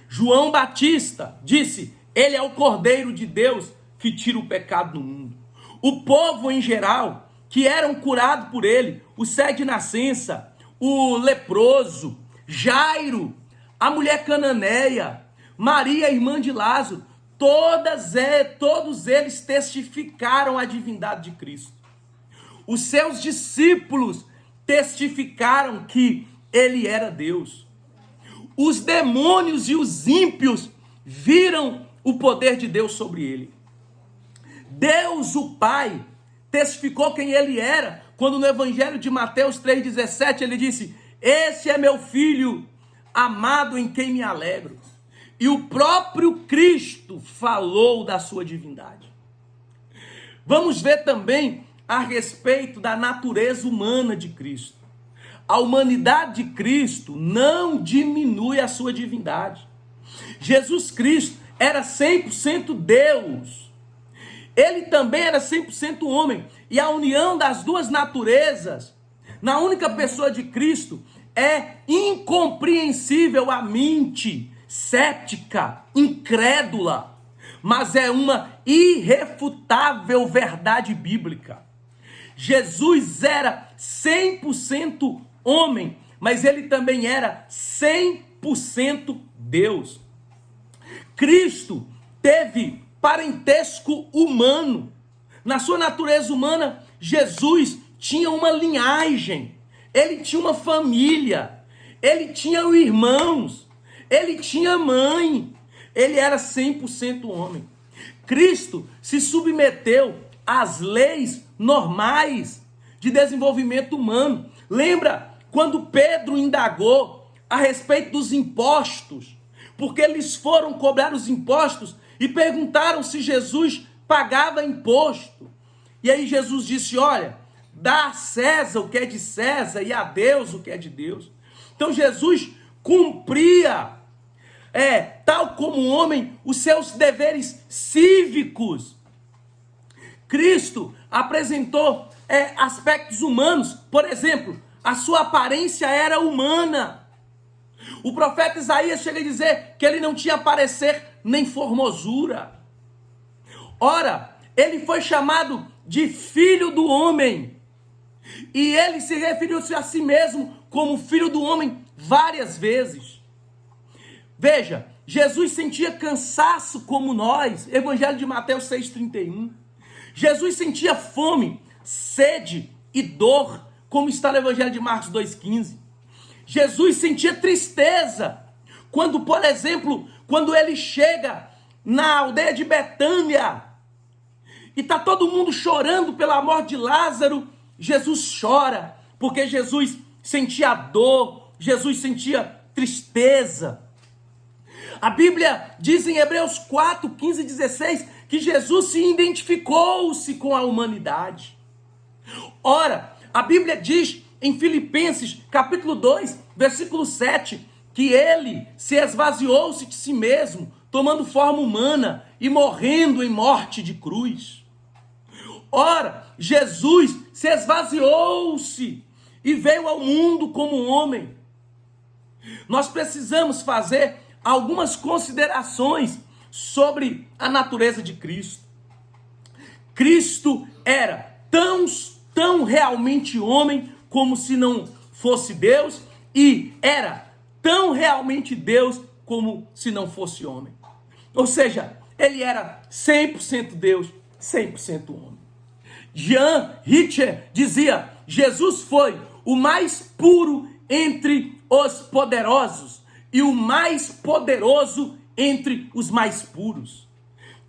João Batista disse: ele é o Cordeiro de Deus que tira o pecado do mundo. O povo em geral, que eram curados por ele, o cego de nascença, o leproso, Jairo, a mulher cananeia, Maria, irmã de Lázaro, todos eles testificaram a divindade de Cristo. Os seus discípulos testificaram que ele era Deus. Os demônios e os ímpios viram o poder de Deus sobre ele. Deus, o Pai, testificou quem ele era, quando no Evangelho de Mateus 3,17 ele disse: esse é meu filho amado em quem me alegro. E o próprio Cristo falou da sua divindade. Vamos ver também a respeito da natureza humana de Cristo. A humanidade de Cristo não diminui a sua divindade. Jesus Cristo era 100% Deus. Ele também era 100% homem. E a união das duas naturezas, na única pessoa de Cristo, é incompreensível à mente cética, incrédula, mas é uma irrefutável verdade bíblica. Jesus era 100% homem, mas ele também era 100% Deus. Cristo teve parentesco humano. Na sua natureza humana, Jesus tinha uma linhagem, ele tinha uma família, ele tinha irmãos, ele tinha mãe, ele era 100% homem. Cristo se submeteu às leis normais de desenvolvimento humano. Lembra quando Pedro indagou a respeito dos impostos? Porque eles foram cobrar os impostos e perguntaram se Jesus pagava imposto. E aí Jesus disse: olha, dá a César o que é de César e a Deus o que é de Deus. Então Jesus cumpria, tal como um homem, os seus deveres cívicos. Cristo apresentou aspectos humanos. Por exemplo, a sua aparência era humana. O profeta Isaías chega a dizer que ele não tinha parecer nem formosura. Ora, ele foi chamado de filho do homem. E ele se referiu-se a si mesmo como filho do homem várias vezes. Veja, Jesus sentia cansaço como nós. Evangelho de Mateus 6,31. Jesus sentia fome, sede e dor, como está no Evangelho de Marcos 2,15. Jesus sentia tristeza quando, por exemplo, quando ele chega na aldeia de Betânia e está todo mundo chorando pela morte de Lázaro. Jesus chora porque Jesus sentia dor, Jesus sentia tristeza. A Bíblia diz em Hebreus 4, 15 e 16 que Jesus se identificou-se com a humanidade. Ora, a Bíblia diz em Filipenses capítulo 2, versículo 7, que ele se esvaziou-se de si mesmo, tomando forma humana e morrendo em morte de cruz. Ora, Jesus se esvaziou-se e veio ao mundo como homem. Nós precisamos fazer algumas considerações sobre a natureza de Cristo. Cristo era tão realmente homem como se não fosse Deus, e era tão realmente Deus como se não fosse homem. Ou seja, ele era 100% Deus, 100% homem. Jean Ritcher dizia: Jesus foi o mais puro entre os poderosos e o mais poderoso entre os mais puros.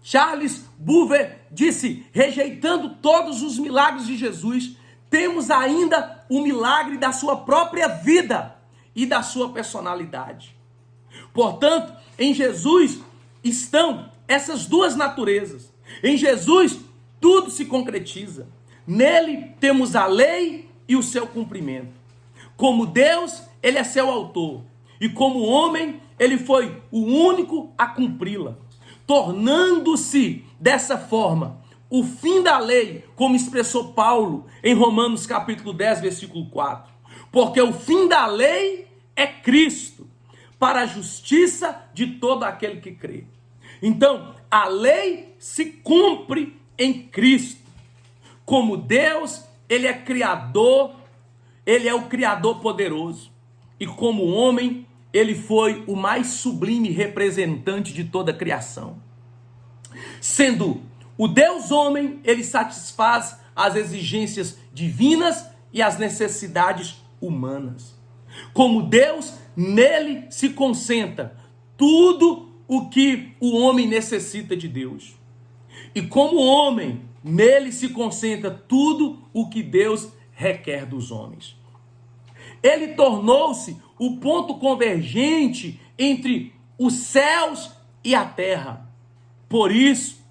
Charles Bouver disse: rejeitando todos os milagres de Jesus, temos ainda o milagre da sua própria vida e da sua personalidade. Portanto, em Jesus estão essas duas naturezas. Em Jesus, tudo se concretiza. Nele temos a lei e o seu cumprimento. Como Deus, ele é seu autor. E como homem, ele foi o único a cumpri-la. Tornando-se, dessa forma, o fim da lei, como expressou Paulo em Romanos capítulo 10, versículo 4. Porque o fim da lei é Cristo, para a justiça de todo aquele que crê. Então, a lei se cumpre em Cristo. Como Deus, ele é criador, ele é o criador poderoso. E como homem, ele foi o mais sublime representante de toda a criação. Sendo o Deus homem, ele satisfaz as exigências divinas e as necessidades humanas. Como Deus, nele se concentra tudo o que o homem necessita de Deus. E como homem, nele se concentra tudo o que Deus requer dos homens. Ele tornou-se o ponto convergente entre os céus e a terra. Por isso,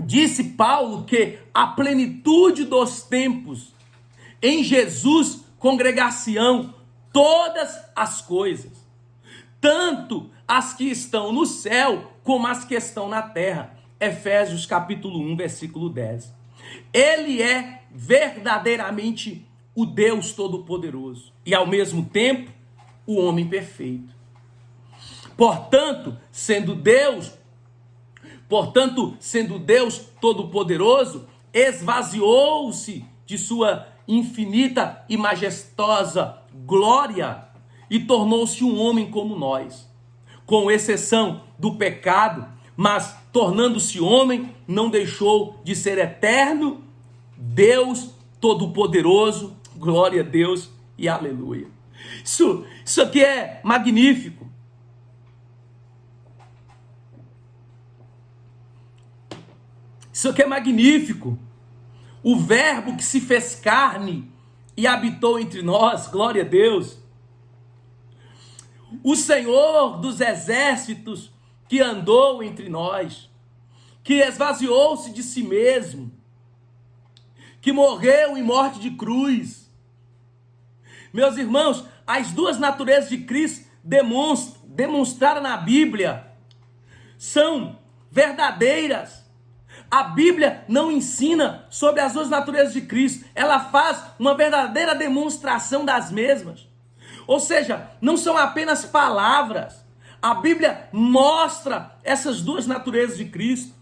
disse Paulo que a plenitude dos tempos, em Jesus congregação todas as coisas, tanto as que estão no céu como as que estão na terra. Efésios capítulo 1, versículo 10. Ele é verdadeiramente o Deus Todo-Poderoso e, ao mesmo tempo, o homem perfeito. Portanto, sendo Deus Todo-Poderoso, esvaziou-se de sua infinita e majestosa glória e tornou-se um homem como nós, com exceção do pecado, mas tornando-se homem, não deixou de ser eterno, Deus Todo-Poderoso, glória a Deus e aleluia. Isso aqui é magnífico. Isso aqui é magnífico. O verbo que se fez carne e habitou entre nós, glória a Deus. O Senhor dos exércitos que andou entre nós, que esvaziou-se de si mesmo, que morreu em morte de cruz. Meus irmãos, as duas naturezas de Cristo demonstradas na Bíblia são verdadeiras. A Bíblia não ensina sobre as duas naturezas de Cristo, ela faz uma verdadeira demonstração das mesmas. Ou seja, não são apenas palavras, a Bíblia mostra essas duas naturezas de Cristo.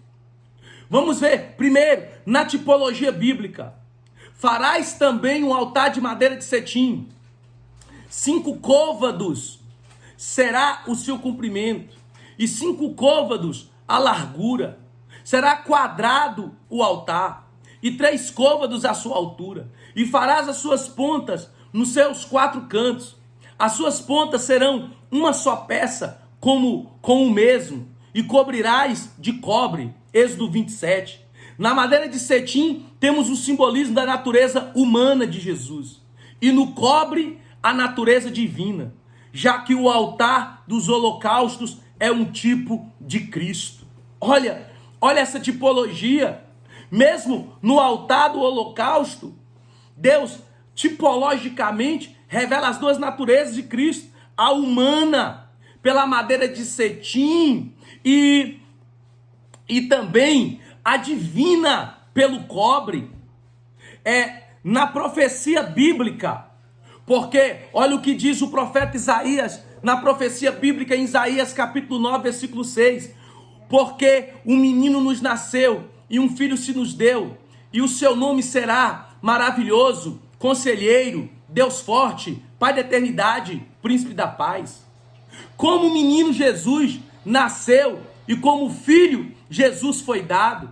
Vamos ver, primeiro, na tipologia bíblica. Farás também um altar de madeira de cetim. 5 côvados será o seu comprimento, e 5 côvados a largura. Será quadrado o altar, e 3 côvados a sua altura. E farás as suas pontas nos seus 4 cantos. As suas pontas serão uma só peça, como com o mesmo, e cobrirás de cobre. Êxodo 27. Na madeira de cetim temos o simbolismo da natureza humana de Jesus, e no cobre a natureza divina. já que o altar dos holocaustos é um tipo de Cristo. Olha essa tipologia. Mesmo no altar do holocausto, Deus tipologicamente revela as duas naturezas de Cristo, a humana pela madeira de cetim e também a divina pelo cobre. Na profecia bíblica, porque olha o que diz o profeta Isaías na profecia bíblica em Isaías capítulo 9, versículo 6. Porque um menino nos nasceu e um filho se nos deu, e o seu nome será maravilhoso, conselheiro, Deus forte, Pai da eternidade, príncipe da paz. Como o menino Jesus nasceu e como filho Jesus foi dado.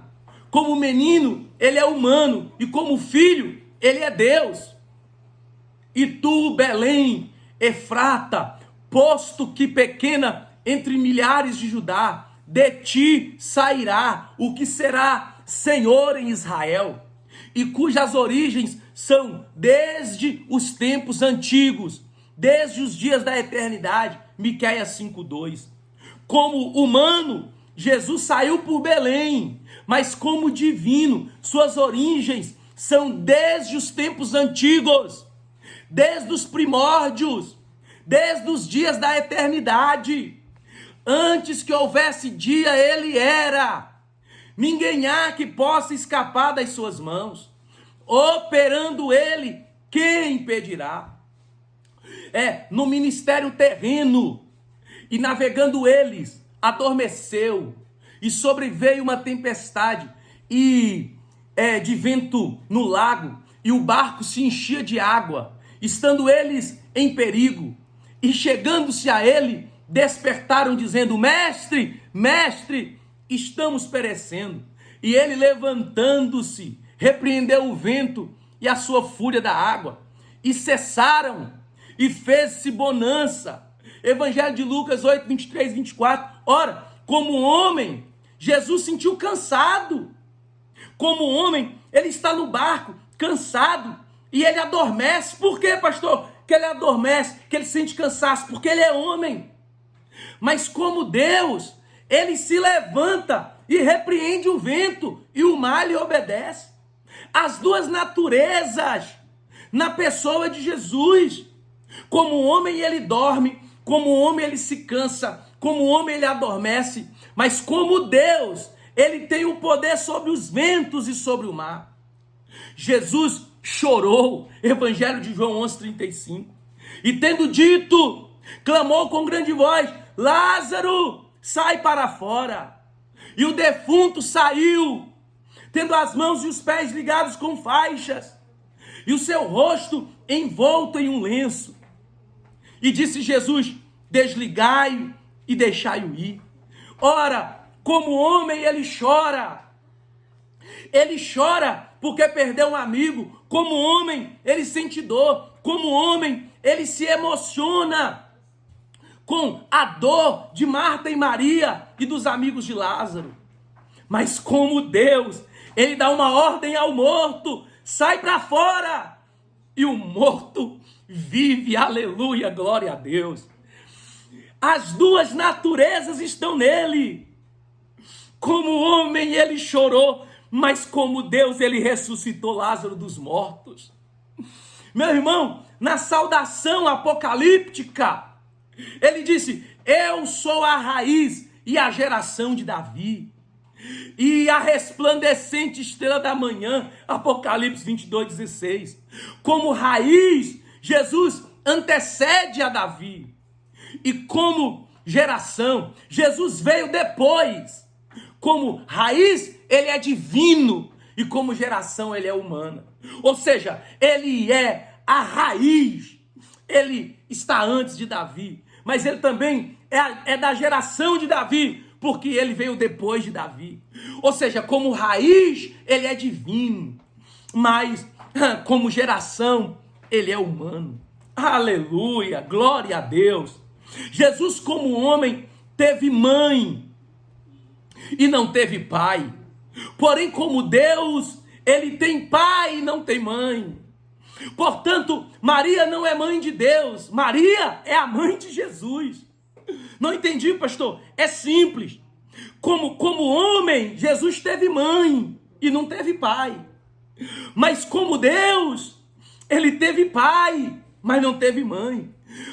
Como menino ele é humano e como filho ele é Deus. E tu, Belém, Efrata, posto que pequena entre milhares de Judá, de ti sairá o que será Senhor em Israel, e cujas origens são desde os tempos antigos, desde os dias da eternidade. Miqueias 5:2. Como humano, Jesus saiu por Belém, mas como divino, suas origens são desde os tempos antigos, desde os primórdios, desde os dias da eternidade. Antes que houvesse dia, ele era. Ninguém há que possa escapar das suas mãos. Operando ele, quem impedirá? No ministério terreno, e navegando eles, adormeceu, e sobreveio uma tempestade, de vento no lago, e o barco se enchia de água, estando eles em perigo, e chegando-se a ele, despertaram dizendo: Mestre, mestre, estamos perecendo. E ele, levantando-se, repreendeu o vento e a sua fúria da água, e cessaram, e fez-se bonança. Evangelho de Lucas 8, 23, 24. Ora, como homem, Jesus sentiu cansado. Como homem, ele está no barco, cansado, e ele adormece. Por quê, pastor? Que ele adormece, que ele sente cansaço? Porque ele é homem. Mas como Deus, ele se levanta e repreende o vento, e o mar lhe obedece. As duas naturezas na pessoa de Jesus. Como homem ele dorme, como homem ele se cansa, como homem ele adormece, mas como Deus, ele tem o poder sobre os ventos e sobre o mar. Jesus chorou, Evangelho de João 11:35, e tendo dito, clamou com grande voz: Lázaro, sai para fora. E o defunto saiu, tendo as mãos e os pés ligados com faixas, e o seu rosto envolto em um lenço. E disse Jesus: desligai-o e deixai-o ir. Ora, como homem ele chora. Ele chora porque perdeu um amigo. Como homem ele sente dor. Como homem ele se emociona com a dor de Marta e Maria e dos amigos de Lázaro. Mas como Deus, ele dá uma ordem ao morto: sai para fora. E o morto vive, aleluia, glória a Deus. As duas naturezas estão nele. Como homem ele chorou, mas como Deus ele ressuscitou Lázaro dos mortos. Meu irmão, na saudação apocalíptica, ele disse: eu sou a raiz e a geração de Davi, e a resplandecente estrela da manhã. Apocalipse 22:16. Como raiz, Jesus antecede a Davi, e como geração, Jesus veio depois. Como raiz, ele é divino, e como geração, ele é humana. Ou seja, ele é a raiz, ele está antes de Davi, mas ele também é da geração de Davi, porque ele veio depois de Davi. Ou seja, como raiz, ele é divino, mas como geração, ele é humano. Aleluia, glória a Deus. Jesus, como homem, teve mãe e não teve pai. Porém, como Deus, ele tem pai e não tem mãe. Portanto, Maria não é mãe de Deus, Maria é a mãe de Jesus. Não entendi, pastor? É simples. Como homem, Jesus teve mãe e não teve pai. Mas como Deus, ele teve pai, mas não teve mãe.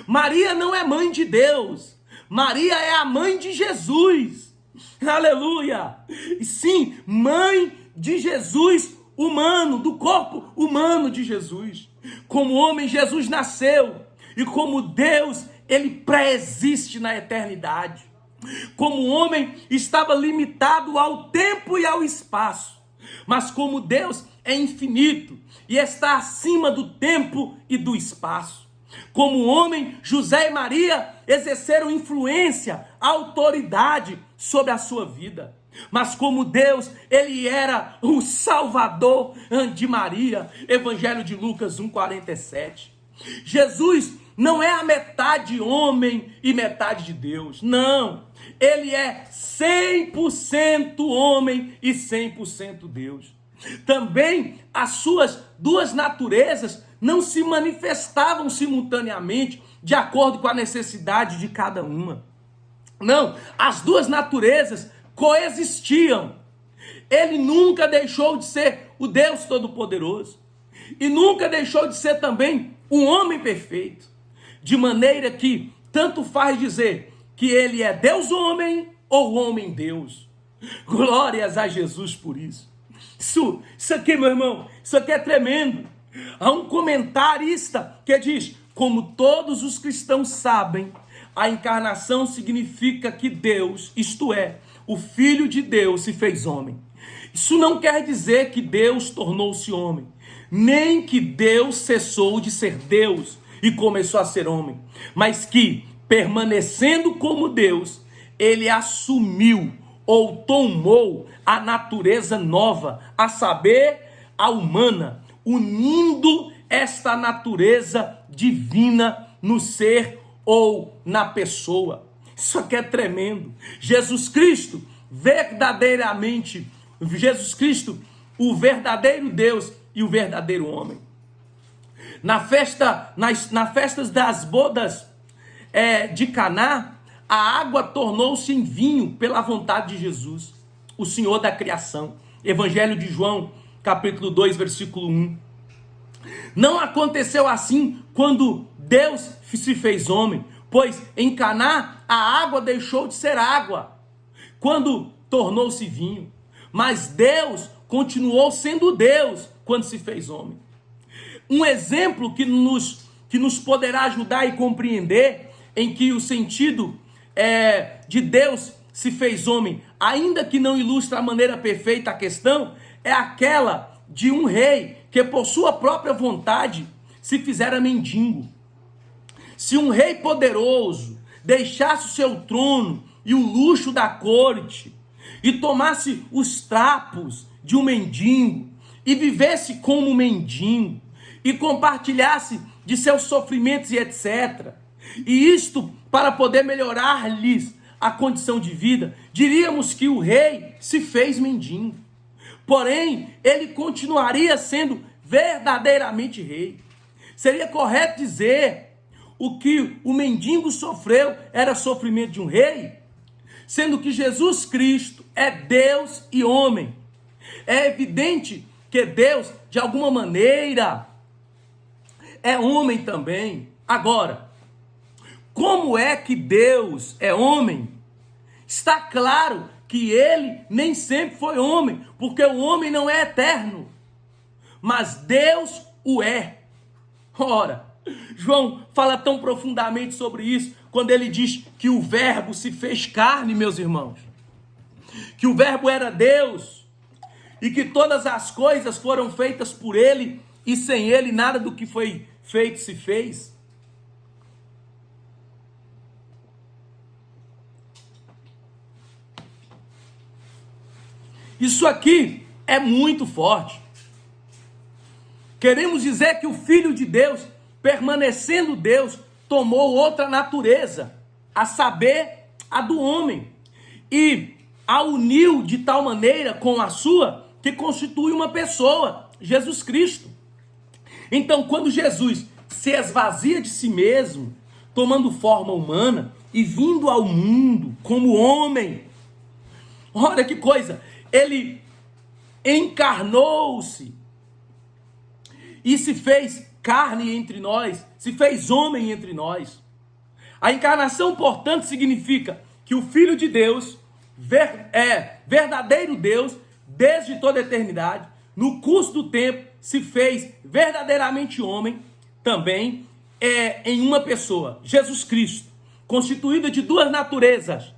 Maria não é mãe de Deus, Maria é a mãe de Jesus. Aleluia! E sim, mãe de Jesus humano, do corpo humano de Jesus. Como homem, Jesus nasceu, e como Deus, ele pré-existe na eternidade. Como homem, estava limitado ao tempo e ao espaço, mas como Deus é infinito e está acima do tempo e do espaço. Como homem, José e Maria exerceram influência, autoridade sobre a sua vida. Mas como Deus, ele era o Salvador de Maria. Evangelho de Lucas 1,47. Jesus não é a metade homem e metade de Deus. Não. Ele é 100% homem e 100% Deus. Também as suas duas naturezas não se manifestavam simultaneamente de acordo com a necessidade de cada uma. Não, as duas naturezas coexistiam. Ele nunca deixou de ser o Deus Todo-Poderoso e nunca deixou de ser também um homem perfeito, de maneira que tanto faz dizer que ele é Deus-homem ou homem-Deus. Glórias a Jesus por isso. Isso aqui, meu irmão, isso aqui é tremendo. Há um comentarista que diz: como todos os cristãos sabem, a encarnação significa que Deus, isto é, o Filho de Deus, se fez homem. Isso não quer dizer que Deus tornou-se homem, nem que Deus cessou de ser Deus e começou a ser homem, mas que, permanecendo como Deus, ele assumiu ou tomou a natureza nova, a saber, a humana, unindo esta natureza divina no ser ou na pessoa. Isso aqui é tremendo. Jesus Cristo, o verdadeiro Deus e o verdadeiro homem. Nas festas das bodas de Caná, a água tornou-se em vinho pela vontade de Jesus, o Senhor da criação. Evangelho de João, capítulo 2, versículo 1. Não aconteceu assim quando Deus se fez homem, pois em Caná a água deixou de ser água quando tornou-se vinho. Mas Deus continuou sendo Deus quando se fez homem. Um exemplo que nos poderá ajudar a compreender em que o sentido de Deus se fez homem, ainda que não ilustra a maneira perfeita a questão, é aquela de um rei que por sua própria vontade se fizera mendigo. Se um rei poderoso deixasse o seu trono e o luxo da corte e tomasse os trapos de um mendigo e vivesse como um mendigo e compartilhasse de seus sofrimentos e etc., e isto para poder melhorar-lhes a condição de vida, diríamos que o rei se fez mendigo. Porém, ele continuaria sendo verdadeiramente rei. Seria correto dizer o que o mendigo sofreu era sofrimento de um rei, sendo que Jesus Cristo é Deus e homem. É evidente que Deus, de alguma maneira, é homem também. Agora, como é que Deus é homem? Está claro que ele nem sempre foi homem, porque o homem não é eterno, mas Deus o é. Ora, João fala tão profundamente sobre isso, quando ele diz que o verbo se fez carne, meus irmãos, que o verbo era Deus, e que todas as coisas foram feitas por ele, e sem ele nada do que foi feito se fez. Isso aqui é muito forte. Queremos dizer que o Filho de Deus, permanecendo Deus, tomou outra natureza, a saber, a do homem, e a uniu de tal maneira com a sua, que constitui uma pessoa, Jesus Cristo. Então, quando Jesus se esvazia de si mesmo, tomando forma humana e vindo ao mundo como homem, olha que coisa, ele encarnou-se e se fez carne entre nós, se fez homem entre nós. A encarnação, portanto, significa que o Filho de Deus é verdadeiro Deus desde toda a eternidade, no curso do tempo se fez verdadeiramente homem também em uma pessoa, Jesus Cristo, constituída de duas naturezas,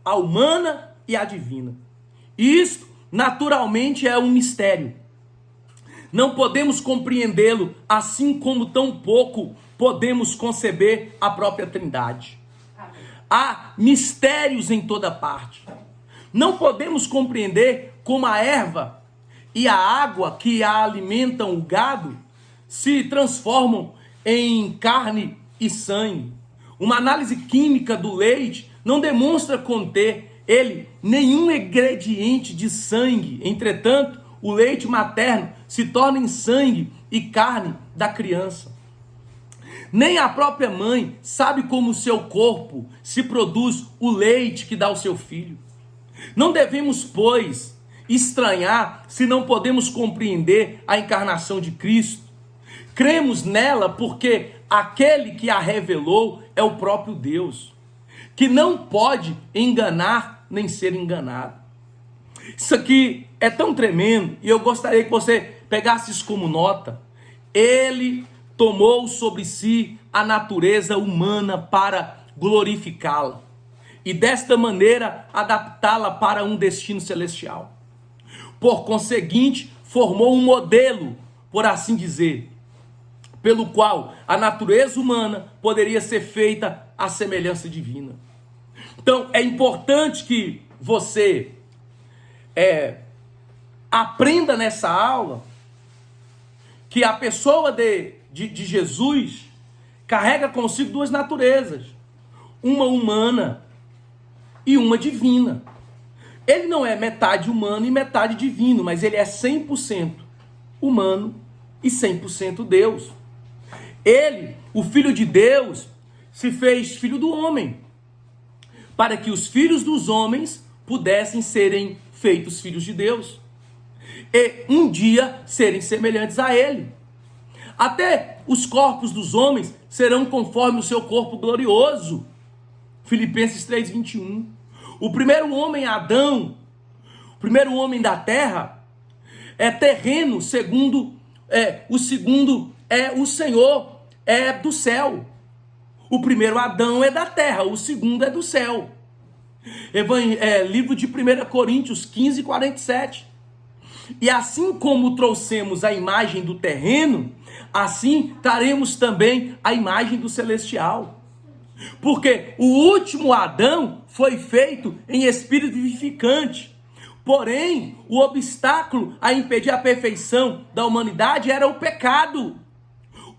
a humana e a divina. E isto naturalmente é um mistério. Não podemos compreendê-lo, assim como tão pouco podemos conceber a própria Trindade. Há mistérios em toda parte. Não podemos compreender como a erva e a água que a alimentam o gado se transformam em carne e sangue. Uma análise química do leite não demonstra conter ele nenhum ingrediente de sangue. Entretanto, o leite materno se torna em sangue e carne da criança. Nem a própria mãe sabe como o seu corpo se produz o leite que dá ao seu filho. Não devemos, pois, estranhar se não podemos compreender a encarnação de Cristo. Cremos nela porque aquele que a revelou é o próprio Deus, que não pode enganar nem ser enganado. Isso aqui é tão tremendo e eu gostaria que você pegasse isso como nota. Ele tomou sobre si a natureza humana para glorificá-la e desta maneira adaptá-la para um destino celestial. Por conseguinte, formou um modelo, por assim dizer, pelo qual a natureza humana poderia ser feita à semelhança divina. Então, é importante que você aprenda nessa aula que a pessoa de Jesus carrega consigo duas naturezas, uma humana e uma divina. Ele não é metade humano e metade divino, mas ele é 100% humano e 100% Deus. Ele, o Filho de Deus, se fez filho do homem, para que os filhos dos homens pudessem serem feitos filhos de Deus, e um dia serem semelhantes a ele. Até os corpos dos homens serão conforme o seu corpo glorioso. Filipenses 3:21. O primeiro homem, Adão, o primeiro homem da terra, é terreno, o segundo é o Senhor, é do céu. O primeiro Adão é da terra, o segundo é do céu. Livro de 1 Coríntios 15:47. E assim como trouxemos a imagem do terreno, assim traremos também a imagem do celestial. Porque o último Adão foi feito em espírito vivificante. Porém, o obstáculo a impedir a perfeição da humanidade era o pecado,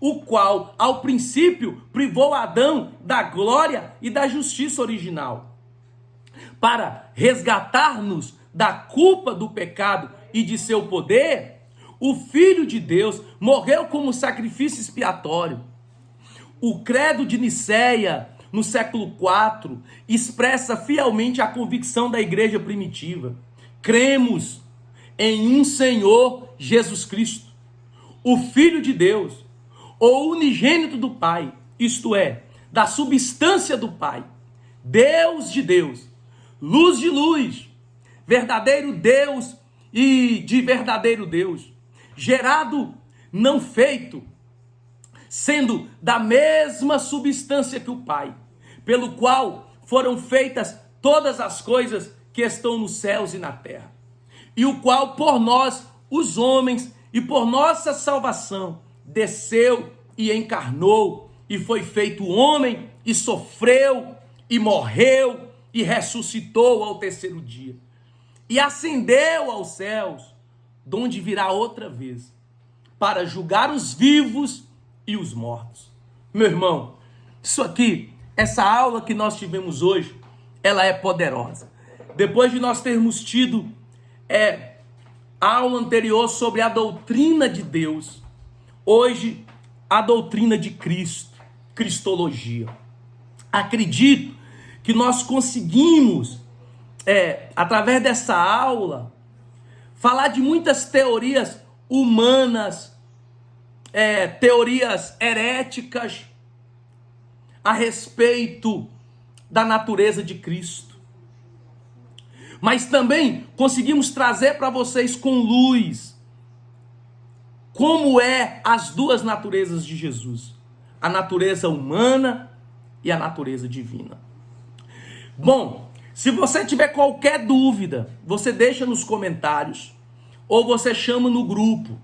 o qual, ao princípio, privou Adão da glória e da justiça original. Para resgatar-nos da culpa do pecado e de seu poder, o Filho de Deus morreu como sacrifício expiatório. O credo de Nicéia, no século IV, expressa fielmente a convicção da igreja primitiva. Cremos em um Senhor Jesus Cristo, o Filho de Deus, o unigênito do Pai, isto é, da substância do Pai, Deus de Deus, luz de luz, verdadeiro Deus e de verdadeiro Deus, gerado, não feito, sendo da mesma substância que o Pai, pelo qual foram feitas todas as coisas que estão nos céus e na terra, e o qual por nós, os homens, e por nossa salvação, desceu e encarnou, e foi feito homem, e sofreu, e morreu, e ressuscitou ao terceiro dia, e ascendeu aos céus, de onde virá outra vez, para julgar os vivos e os mortos. Meu irmão, isso aqui, essa aula que nós tivemos hoje, ela é poderosa. Depois de nós termos tido a aula anterior sobre a doutrina de Deus, hoje a doutrina de Cristo, cristologia. Acredito que nós conseguimos, através dessa aula, falar de muitas teorias humanas, teorias heréticas a respeito da natureza de Cristo. Mas também conseguimos trazer para vocês com luz como é as duas naturezas de Jesus, a natureza humana e a natureza divina. Bom, se você tiver qualquer dúvida, você deixa nos comentários ou você chama no grupo.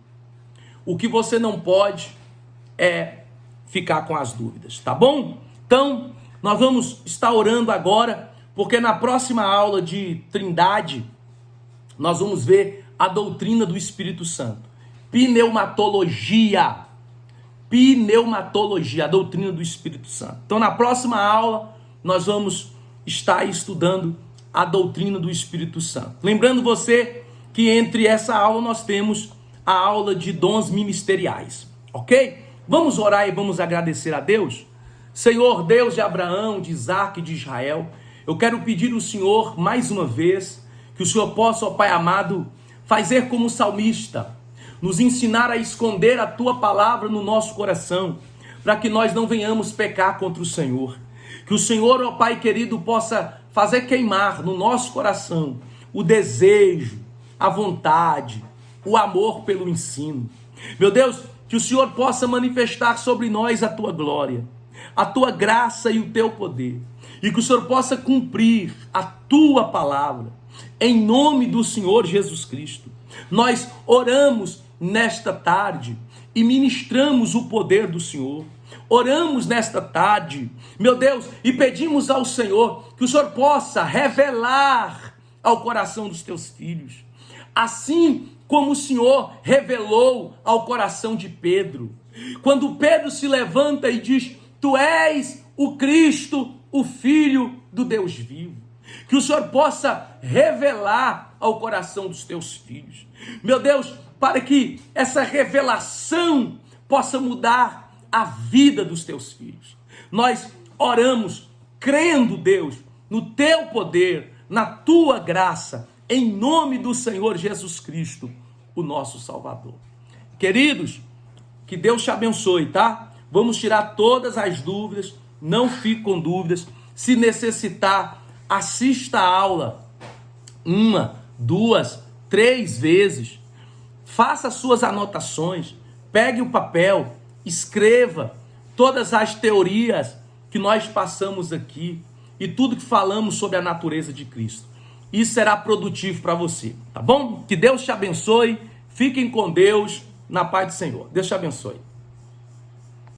O que você não pode é ficar com as dúvidas, tá bom? Então, nós vamos estar orando agora, porque na próxima aula de Trindade, nós vamos ver a doutrina do Espírito Santo. Pneumatologia, a doutrina do Espírito Santo. Então, na próxima aula, nós vamos estar estudando a doutrina do Espírito Santo. Lembrando você que entre essa aula nós temos a aula de dons ministeriais, ok? Vamos orar e vamos agradecer a Deus? Senhor, Deus de Abraão, de Isaac e de Israel, eu quero pedir ao Senhor, mais uma vez, que o Senhor possa, ó Pai amado, fazer como o salmista, nos ensinar a esconder a Tua palavra no nosso coração, para que nós não venhamos pecar contra o Senhor. Que o Senhor, ó Pai querido, possa fazer queimar no nosso coração o desejo, a vontade, o amor pelo ensino. Meu Deus, que o Senhor possa manifestar sobre nós a Tua glória, a Tua graça e o Teu poder. E que o Senhor possa cumprir a Tua palavra, em nome do Senhor Jesus Cristo. Nós oramos nesta tarde e ministramos o poder do Senhor. Oramos nesta tarde, meu Deus, e pedimos ao Senhor que o Senhor possa revelar ao coração dos Teus filhos, assim como o Senhor revelou ao coração de Pedro. Quando Pedro se levanta e diz: Tu és o Cristo, o Filho do Deus vivo. Que o Senhor possa revelar ao coração dos Teus filhos. Meu Deus, para que essa revelação possa mudar a vida dos Teus filhos. Nós oramos crendo, Deus, no Teu poder, na Tua graça, em nome do Senhor Jesus Cristo, o nosso Salvador. Queridos, que Deus te abençoe, tá? Vamos tirar todas as dúvidas, não fique com dúvidas. Se necessitar, assista a aula 1, 2, 3 vezes. Faça suas anotações, pegue o papel, escreva todas as teorias que nós passamos aqui e tudo que falamos sobre a natureza de Cristo. Isso será produtivo para você, tá bom? Que Deus te abençoe, fiquem com Deus, na paz do Senhor. Deus te abençoe.